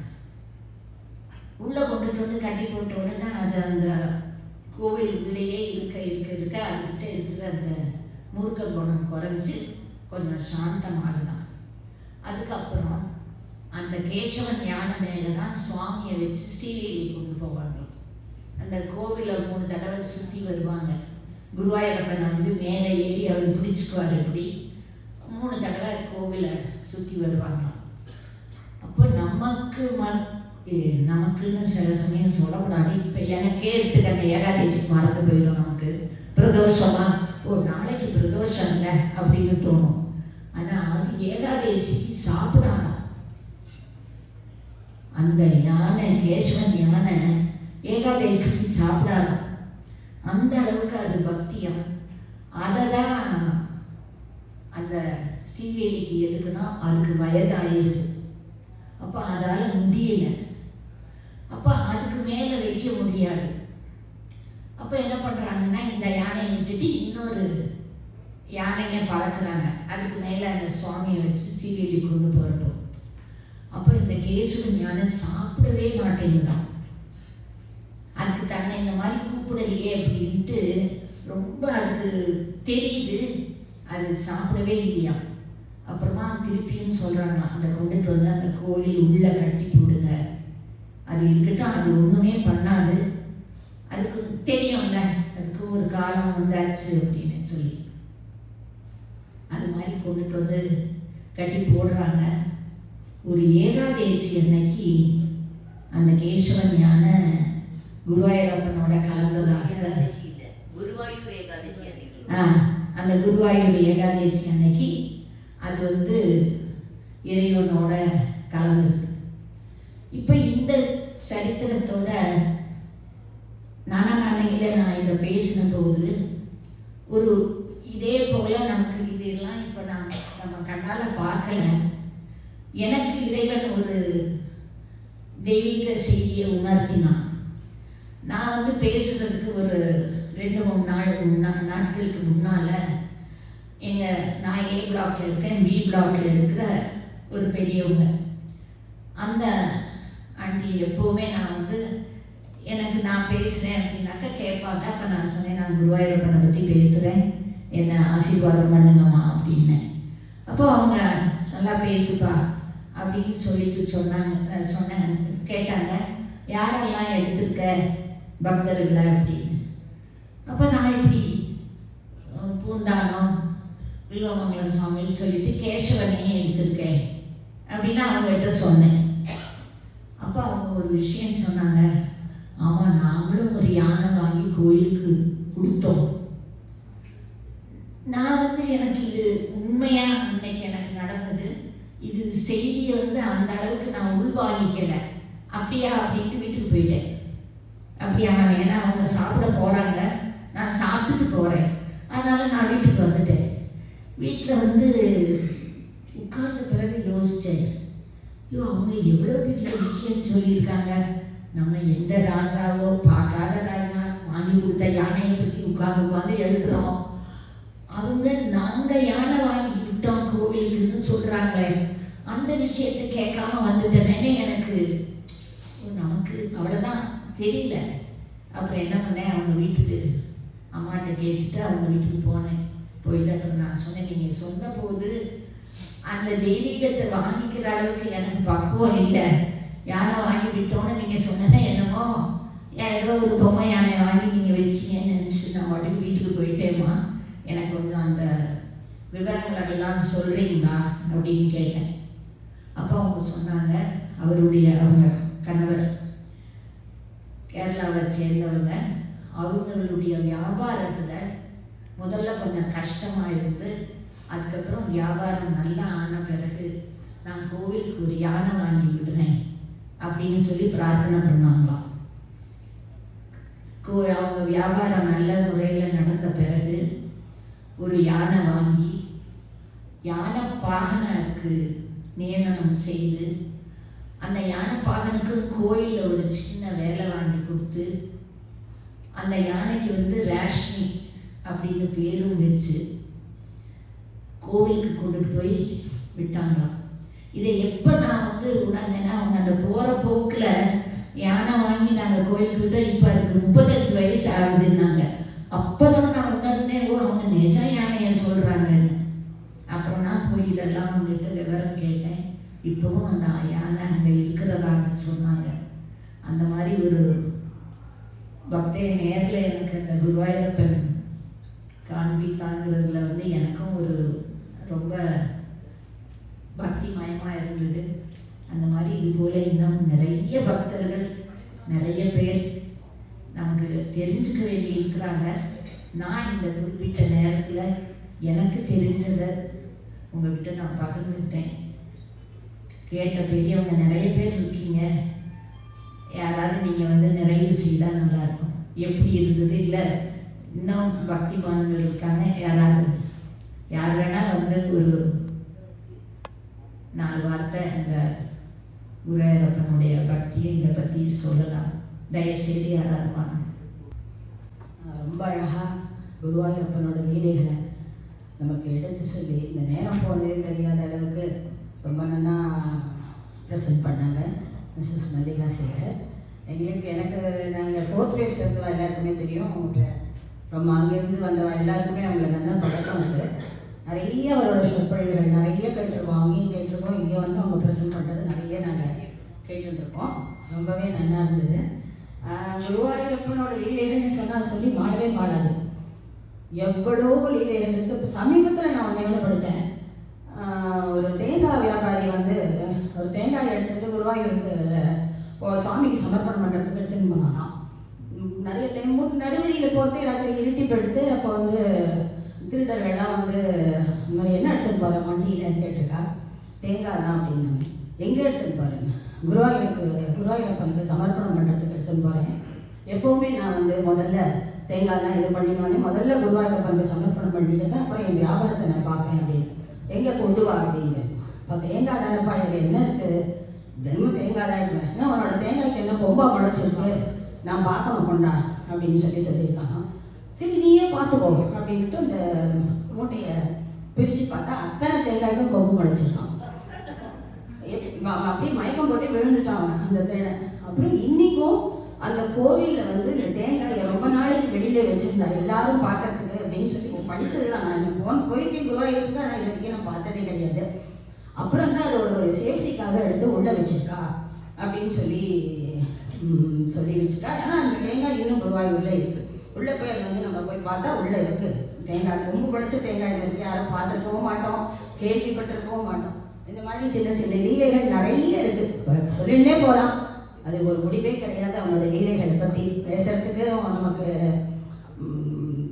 உள்ளே கொண்டுட்டு கட்டி போட்ட உடனே அது அந்த கோவில் உள்ளேயே இருக்க இருக்க இருக்க அதுக்கிட்ட இருக்கிற அந்த முருக்க குணம் குறைஞ்சி கொஞ்சம் சாந்தமாகதான். அதுக்கப்புறம் அந்த கேசவன் யானை மேலே தான் சுவாமியை வச்சு ஸ்ரீவேலி கொண்டு போவாங்க. அந்த கோவிலை 3 தடவை சுற்றி வருவாங்க. குருவாயூரப்பன் மேலே ஏறி அவர் பிடிச்சிக்குவார். இப்படி 3 தடவை கோவிலை சுற்றி வருவாங்க. அப்போ நமக்குன்னு சில சமயம் சொல்லக்கூடாது. இப்போ எனக்கே எடுத்துக்கிட்ட ஏகாதசி மறந்து போயிடும். நமக்கு பிரதோஷமா, ஒரு நாளைக்கு பிரதோஷம் இல்லை அப்படின்னு தோணும். ஆனால் அது ஏகாதசி சாப்பிடாத அந்த யானை, கேசவன் யானை ஏகாதசிக்கு சாப்பிடாத, அந்த அளவுக்கு அது பக்தியம். அதை தான் அந்த சீவேலிக்கு எடுக்கணும். அதுக்கு வயது ஆயிடுது. அப்போ அதால் முடியல. அப்போ அதுக்கு மேலே வைக்க முடியாது. அப்போ என்ன பண்ணுறாங்கன்னா, இந்த யானையை விட்டுட்டு இன்னொரு யானைங்க பழக்கிறாங்க. அதுக்கு மேலே அந்த சுவாமியை வச்சு சீவேலி கொண்டு போகிறப்போ அப்போ இந்த கேசவ ஞான சாப்பிடவே மாட்டேங்குதான். அதுக்கு தன்னை இந்த மாதிரி கூப்பிடலையே அப்படின்ட்டு ரொம்ப அதுக்கு தெரியுது, அது சாப்பிடவே இல்லையா. அப்புறமா திருப்பியும் சொல்கிறாங்க, அதை கொண்டுட்டு வந்து அந்த கோயில் உள்ளே கட்டி போடுங்க, அது இருக்கட்டும், அது ஒன்றுமே பண்ணாது, அதுக்கு தெரியும்ல அதுக்கு ஒரு காலம் வந்தாச்சு அப்படின்னு சொல்லி அது மாதிரி கொண்டுட்டு வந்து கட்டி போடுறாங்க. ஒரு ஏகாதேசி அன்னைக்கு அந்த கேசவன் ஞான குருவாயூரப்பனோட கலந்ததாக குருவாயூர் ஏகாதசி அன்னைக்கு அந்த குருவாயூர் ஏகாதேசி அன்னைக்கு அது வந்து இறைவனோட கலந்துருக்கு. இப்போ இந்த சரித்திரத்தோட நானானில நான் இதை பேசின போது ஒரு இதே போல நமக்கு இதெல்லாம் இப்போ நம்ம கண்ணால் பார்க்கல. எனக்கு இறைவன் ஒரு தெய்வீக செய்தியை உணர்த்தினான். நான் வந்து பேசுறதுக்கு ஒரு 2-3 நாட்களுக்கு முன்னால் நான் A பிளாக்ல இருக்கேன், B பிளாக்ல இருக்கிற ஒரு பெரியவங்க, அந்த ஆண்டி எப்போவுமே நான் வந்து எனக்கு நான் பேசுகிறேன் அப்படின்னாக்கா கேட்பாங்க. அப்போ நான் சொன்னேன், நான் குருவாயூரப்பனை பற்றி பேசுகிறேன், என்னை ஆசீர்வாதம் பண்ணுங்கம்மா அப்படின்னு. அப்போ அவங்க நல்லா பேசுப்பா அப்படின்னு சொல்லிட்டு சொன்னாங்க. கேட்டாங்க, யாரெல்லாம் எடுத்துருக்க பக்தர்களை அப்படின்னு. அப்போ நான் இப்படி பூந்தானம் வில்வமங்கலம் சுவாமின்னு சொல்லிட்டு கேசவனையும் எடுத்திருக்கேன் அப்படின்னு அவங்ககிட்ட சொன்னேன். அப்போ அவங்க ஒரு விஷயம் சொன்னாங்க, ஆமாம் நாங்களும் ஒரு யானை வாங்கி கோயிலுக்கு கொடுத்தோம். நான் வந்து எனக்கு இது உண்மையாக இன்னைக்கு எனக்கு நடந்தது, இது செய்தியை வந்து அந்த அளவுக்கு நான் உள்வாங்கிக்கலை. அப்படியா அப்படின்ட்டு வீட்டுக்கு போயிட்டேன். அப்படியா, ஏன்னா அவங்க சாப்பிட போகிறாங்க, நான் சாப்பிட்டுட்டு போகிறேன், அதனால் நான் வீட்டுக்கு வந்துட்டேன். வீட்டில் வந்து உட்கார்ந்த பிறகு யோசித்தேன், ஐயோ அவங்க எவ்வளோ பெரிய விஷயம் சொல்லியிருக்காங்க. நம்ம எந்த ராஜாவோ பார்க்காத ராஜா வாங்கி கொடுத்த யானையை பற்றி உட்காந்து எழுதுகிறோம். அவங்க நாங்கள் யானை வாங்கி விட்டோம் கோவிலுக்குன்னு சொல்கிறாங்களே, அந்த விஷயத்தை கேட்காம வந்துட்டேனே எனக்கு நமக்கு அவ்வளோதான் தெரியல. அப்புறம் என்ன பண்ணேன், அவங்க வீட்டுக்கு அம்மாட்ட கேட்டுட்டு அவங்க வீட்டுக்கு போனேன். போயிட்டு அப்புறம் நான் சொன்னேன், நீங்கள் சொன்ன போது அந்த தெய்வீகத்தை வாங்கிக்கிற அளவுக்கு எனக்கு பக்குவம் இல்லை, யானை வாங்கி விட்டோன்னு நீங்கள் சொன்னேன்னா என்னமோ ஏதோ ஒரு பொம்மை யானை வாங்கி நீங்கள் வச்சிங்கன்னு நினச்சிட்டு நான் உடனே வீட்டுக்கு போயிட்டேம்மா, எனக்கு கொஞ்சம் அந்த விவரங்களெல்லாம் சொல்கிறீங்களா அப்படின்னு கேட்டேன். அப்போ அவங்க சொன்னாங்க, அவங்க கணவர் கேரளாவை சேர்ந்தவங்க, அவங்களுடைய வியாபாரத்தில் முதல்ல கொஞ்சம் கஷ்டமாக இருந்து அதுக்கப்புறம் வியாபாரம் நல்லா ஆன பிறகு நான் கோவிலுக்கு ஒரு யானை வாங்கி விடுறேன் அப்படின்னு சொல்லி பிரார்த்தனை பண்ணாங்களாம். அவங்க வியாபாரம் நல்ல முறையில் நடந்த பிறகு ஒரு யானை வாங்கி யானை பாகனுக்கு நியமனம் செய்து அந்த யானை பாகனுக்கு கோயிலில் ஒரு சின்ன வேலை வாங்கி கொடுத்து அந்த யானைக்கு வந்து ரேஷ்மி அப்படின்னு பேரும் வச்சு கோவிலுக்கு கொண்டுட்டு போய் விட்டாங்களாம். இதை எப்போ நான் வந்து உணர்ந்தேன்னா, அவங்க அந்த போகிற போக்கில் யானை வாங்கி நாங்கள் கோயிலுக்கு விட்டோம், இப்போ அதுக்கு 35 வயசு ஆகுதுன்னாங்க. அப்போ தான் நான் உணர்ந்தேன், ஓ அவங்க நிஜ யானையை சொல்கிறாங்கன்னு. அப்புறம் நான் போய் இதெல்லாம் அவங்ககிட்ட விவரம் கேட்டேன். இப்போவும் அந்த யானை அங்கே இருக்கிறதாக சொன்னாங்க. அந்த மாதிரி ஒரு பக்தைய நேரில் எனக்கு அந்த குருவாயூரப்பன் காண்பித்தாங்கிறதுல வந்து எனக்கும் ஒரு ரொம்ப பக்தி மயமாக இருந்தது. அந்த மாதிரி இது போல் இன்னும் நிறைய பக்தர்கள் நிறைய பேர் நமக்கு தெரிஞ்சுக்க வேண்டி இருக்கிறாங்க. நான் இந்த குறிப்பிட்ட நேரத்தில் எனக்கு தெரிஞ்சதை உங்கள்கிட்ட நான் பகிர்ந்துக்கிட்டேன். கேட்ட பெரியவங்க நிறைய பேர் இருக்கீங்க, யாராவது நீங்கள் வந்து நிறைய செய்தால் நல்லாயிருக்கும். எப்படி இருந்தது, இல்லை இன்னும் பக்தி பானங்கள் இருக்காங்க, யார் வேணால் வந்து ஒரு 4 வார்த்தை இந்த குருவாயூரப்பனுடைய பக்தியை இதை பற்றி சொல்லலாம். தயவுசெய்து யாராவது வாங்க. ரொம்ப அழகாக குருவாயூரப்பனோட லீலைகளை நமக்கு எடுத்து சொல்லி இந்த நேரம் போனதே தெரியாத அளவுக்கு ரொம்ப நல்லா ப்ரெசென்ட் பண்ணாங்க மிஸ்ஸஸ் மல்லிகா சேகர். எனக்கு நாங்கள் 4th phase இருக்கிற எல்லாருக்குமே தெரியும். அவங்க ரொம்ப அங்கேருந்து வந்தவங்க எல்லாருக்குமே அவங்கள நல்லா பழக்கம் உண்டு. நிறைய அவரோட சொற்பொழிவுகள் நிறைய கேட்டிருக்கோம். அங்கேயும் கேட்டிருக்கோம், இங்கே வந்து அவங்க ப்ரெசென்ட் பண்ணுறது நிறைய நாங்கள் கேட்டுருக்கோம். ரொம்பவே நல்லா இருந்தது. குருவாயூரப்பனோட லீலைகள்னு சொன்னால் சொல்லி மாடவே மாடாது. எவ்வளோ லீலைகள் இருக்குது. இப்போ சமீபத்தில் நான் ஒன்று படித்தேன். ஒரு தேங்காய் வியாபாரி வந்து ஒரு தேங்காய் எடுத்துட்டு குருவாயூருக்கு சுவாமிக்கு சமர்ப்பணம் பண்ணுறதுக்கு எடுத்துன்னு போனானா. நிறைய நடுவழியில் போகிறதே ராத்திரி இருட்டி போயிடுத்து. அப்போ வந்து திருடர்கள்லாம் வந்து இந்த மாதிரி என்ன எடுத்துன்னு போகிறேன் வண்டியிலன்னு கேட்டிருக்கா. தேங்காய் தான் அப்படின்னாங்க. எங்கே எடுத்துன்னு போகிறேன்? குருவாயூரப்பனுக்கு சமர்ப்பணம் பண்ணுறதுக்கு எடுத்துன்னு போகிறேன். எப்போவுமே நான் வந்து முதல்ல தேங்காய்லாம் இது பண்ணினோடனே முதல்ல குருவாயூரப்பனுக்கு சமர்ப்பணம் பண்ணிட்டு தான் அப்புறம் என் வியாபாரத்தை நான் பார்ப்பேன் அப்படின்னு. எங்கே கொண்டு வா அப்படிங்க. இப்போ தேங்காய் தானப்பா, இதில் என்ன இருக்குது? தினமும் தேங்காய் தான் எடுப்பேன். உன்னோட தேங்காய்க்கு என்ன கொம்பா முளைச்சிருக்கு, நான் பார்க்கணும் கொண்டா அப்படின்னு சொல்லியிருக்காங்க. சரி நீயே பார்த்துக்கோ அப்படின்ட்டு அந்த மூட்டையை பிரித்து பார்த்தா அத்தனை தேங்காய்க்கும் கொம்பு முளைச்சிருக்கான். அப்படியே மயக்கம் போட்டு விழுந்துட்டாங்க அந்த தேனை. அப்புறம் இன்றைக்கும் அந்த கோவிலில் வந்து தேங்காயை ரொம்ப நாளைக்கு வெளியில வச்சுருந்தா எல்லாரும் பார்க்கறதுக்கு அப்படின்னு சொல்லி படித்ததுலாம் நான் போயிருக்கேன் குருவாயூருக்கு. ஆனால் இது வரைக்கும் நான் பார்த்ததே கிடையாது. அப்புறம் தான் அது ஒரு சேஃப்டிக்காக எடுத்து உள்ளே வச்சிருக்கா அப்படின்னு சொல்லி வச்சுட்டா. ஏன்னா அந்த தேங்காய் இன்னும் குருவாயூரில் இருக்குது. உள்ளே போய் அது வந்து நம்ம போய் பார்த்தா உள்ளே இருக்குது தேங்காய். ரொம்ப படித்த தேங்காய் இருக்குது. யாரும் பார்த்துருக்கவும் மாட்டோம், கேள்விப்பட்டிருக்கவும் மாட்டோம். இந்த மாதிரி சின்ன சின்ன லீலைகள் நிறைய இருக்குது. சொல்லிகிட்டே போகலாம், அது ஒரு முடிவே கிடையாது. அவனோட லீலைகளை பற்றி பேசுறதுக்கு நமக்கு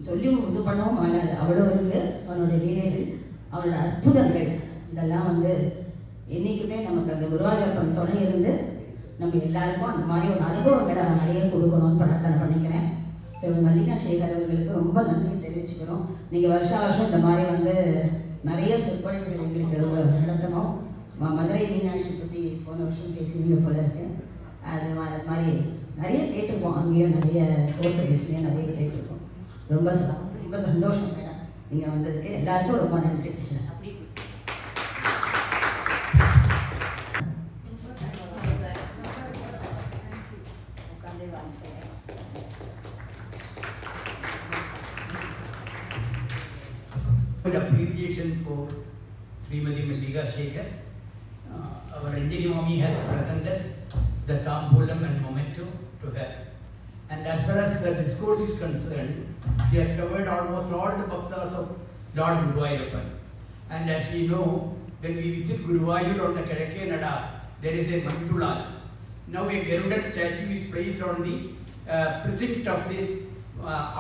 சொல்லி இது பண்ணவும் மாட்டாது, அவ்வளோ இருக்குது அவனோட லீலைகள், அவனோட அற்புதங்கள். இதெல்லாம் வந்து என்றைக்குமே நமக்கு அந்த குருவாயூரப்பன் துணை இருந்து நம்ம எல்லாருக்கும் அந்த மாதிரி ஒரு அனுபவங்களை அவன் நிறைய கொடுக்கணும்னு பிரார்த்தனை பண்ணிக்கிறேன். மல்லிகா சேகர் அவர்களுக்கு ரொம்ப நன்றி தெரிவிச்சுக்கிறோம். நீங்கள் வருஷம் இந்த மாதிரி வந்து நிறைய சொற்பொழிவுகள் எங்களுக்கு நடத்தணும். மதுரை மீனாட்சி பற்றி போன வருஷம் பேசினீங்க போல இருக்கு. அது மாதிரி நிறைய கேட்டிருக்கோம். அங்கேயும் நிறைய கோர்ட்டு பேசினே நிறைய கேட்டிருக்கோம். ரொம்ப சந்தோஷம் மேடம் நீங்கள் வந்ததுக்கு. எல்லாருக்கும் ரொம்ப நன்றி. Good appreciation for Srimati Mallika Shekhar. Our engineer mommy has presented the tambulam and memento to her. And as far as the discourse is concerned, she has covered almost all the bhaktas of Lord Guruvayurappan. And as we know, when we visit Guruvayur on the Kadake Nada, there is a mandula. Now a Garudan statue is placed on the precinct of this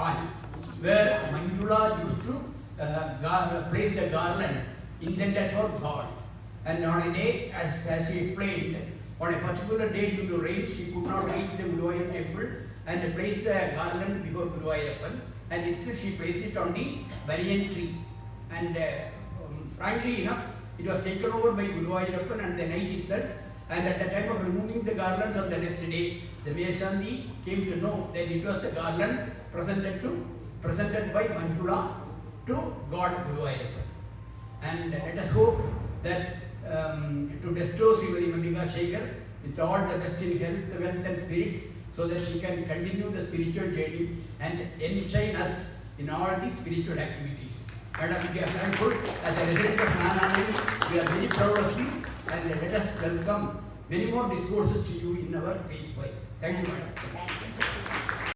art, where mandula used to place the garland intended for God. And on a day, as she explained, on a particular day due to rain, she could not reach the Guruvayur temple and place the garland before Guruvayurappan, and instead she placed it on the banyan tree. And frankly enough, it was taken over by Guruvayurappan on the night itself. And at the time of removing the garlands on the next day, the Meshandi came to know that it was the garland presented by Mandula to God Guruvayurappan. And let us hope that to bestow Srimati Mallika Shekhar with all the best in health, wealth and spirits, so that she can continue the spiritual journey and enshrine us in all these spiritual activities. Madam, we are thankful. As a resident of Nananayani, we are very proud of you, and let us welcome many more discourses to you in our phase 5. Thank you, Madam.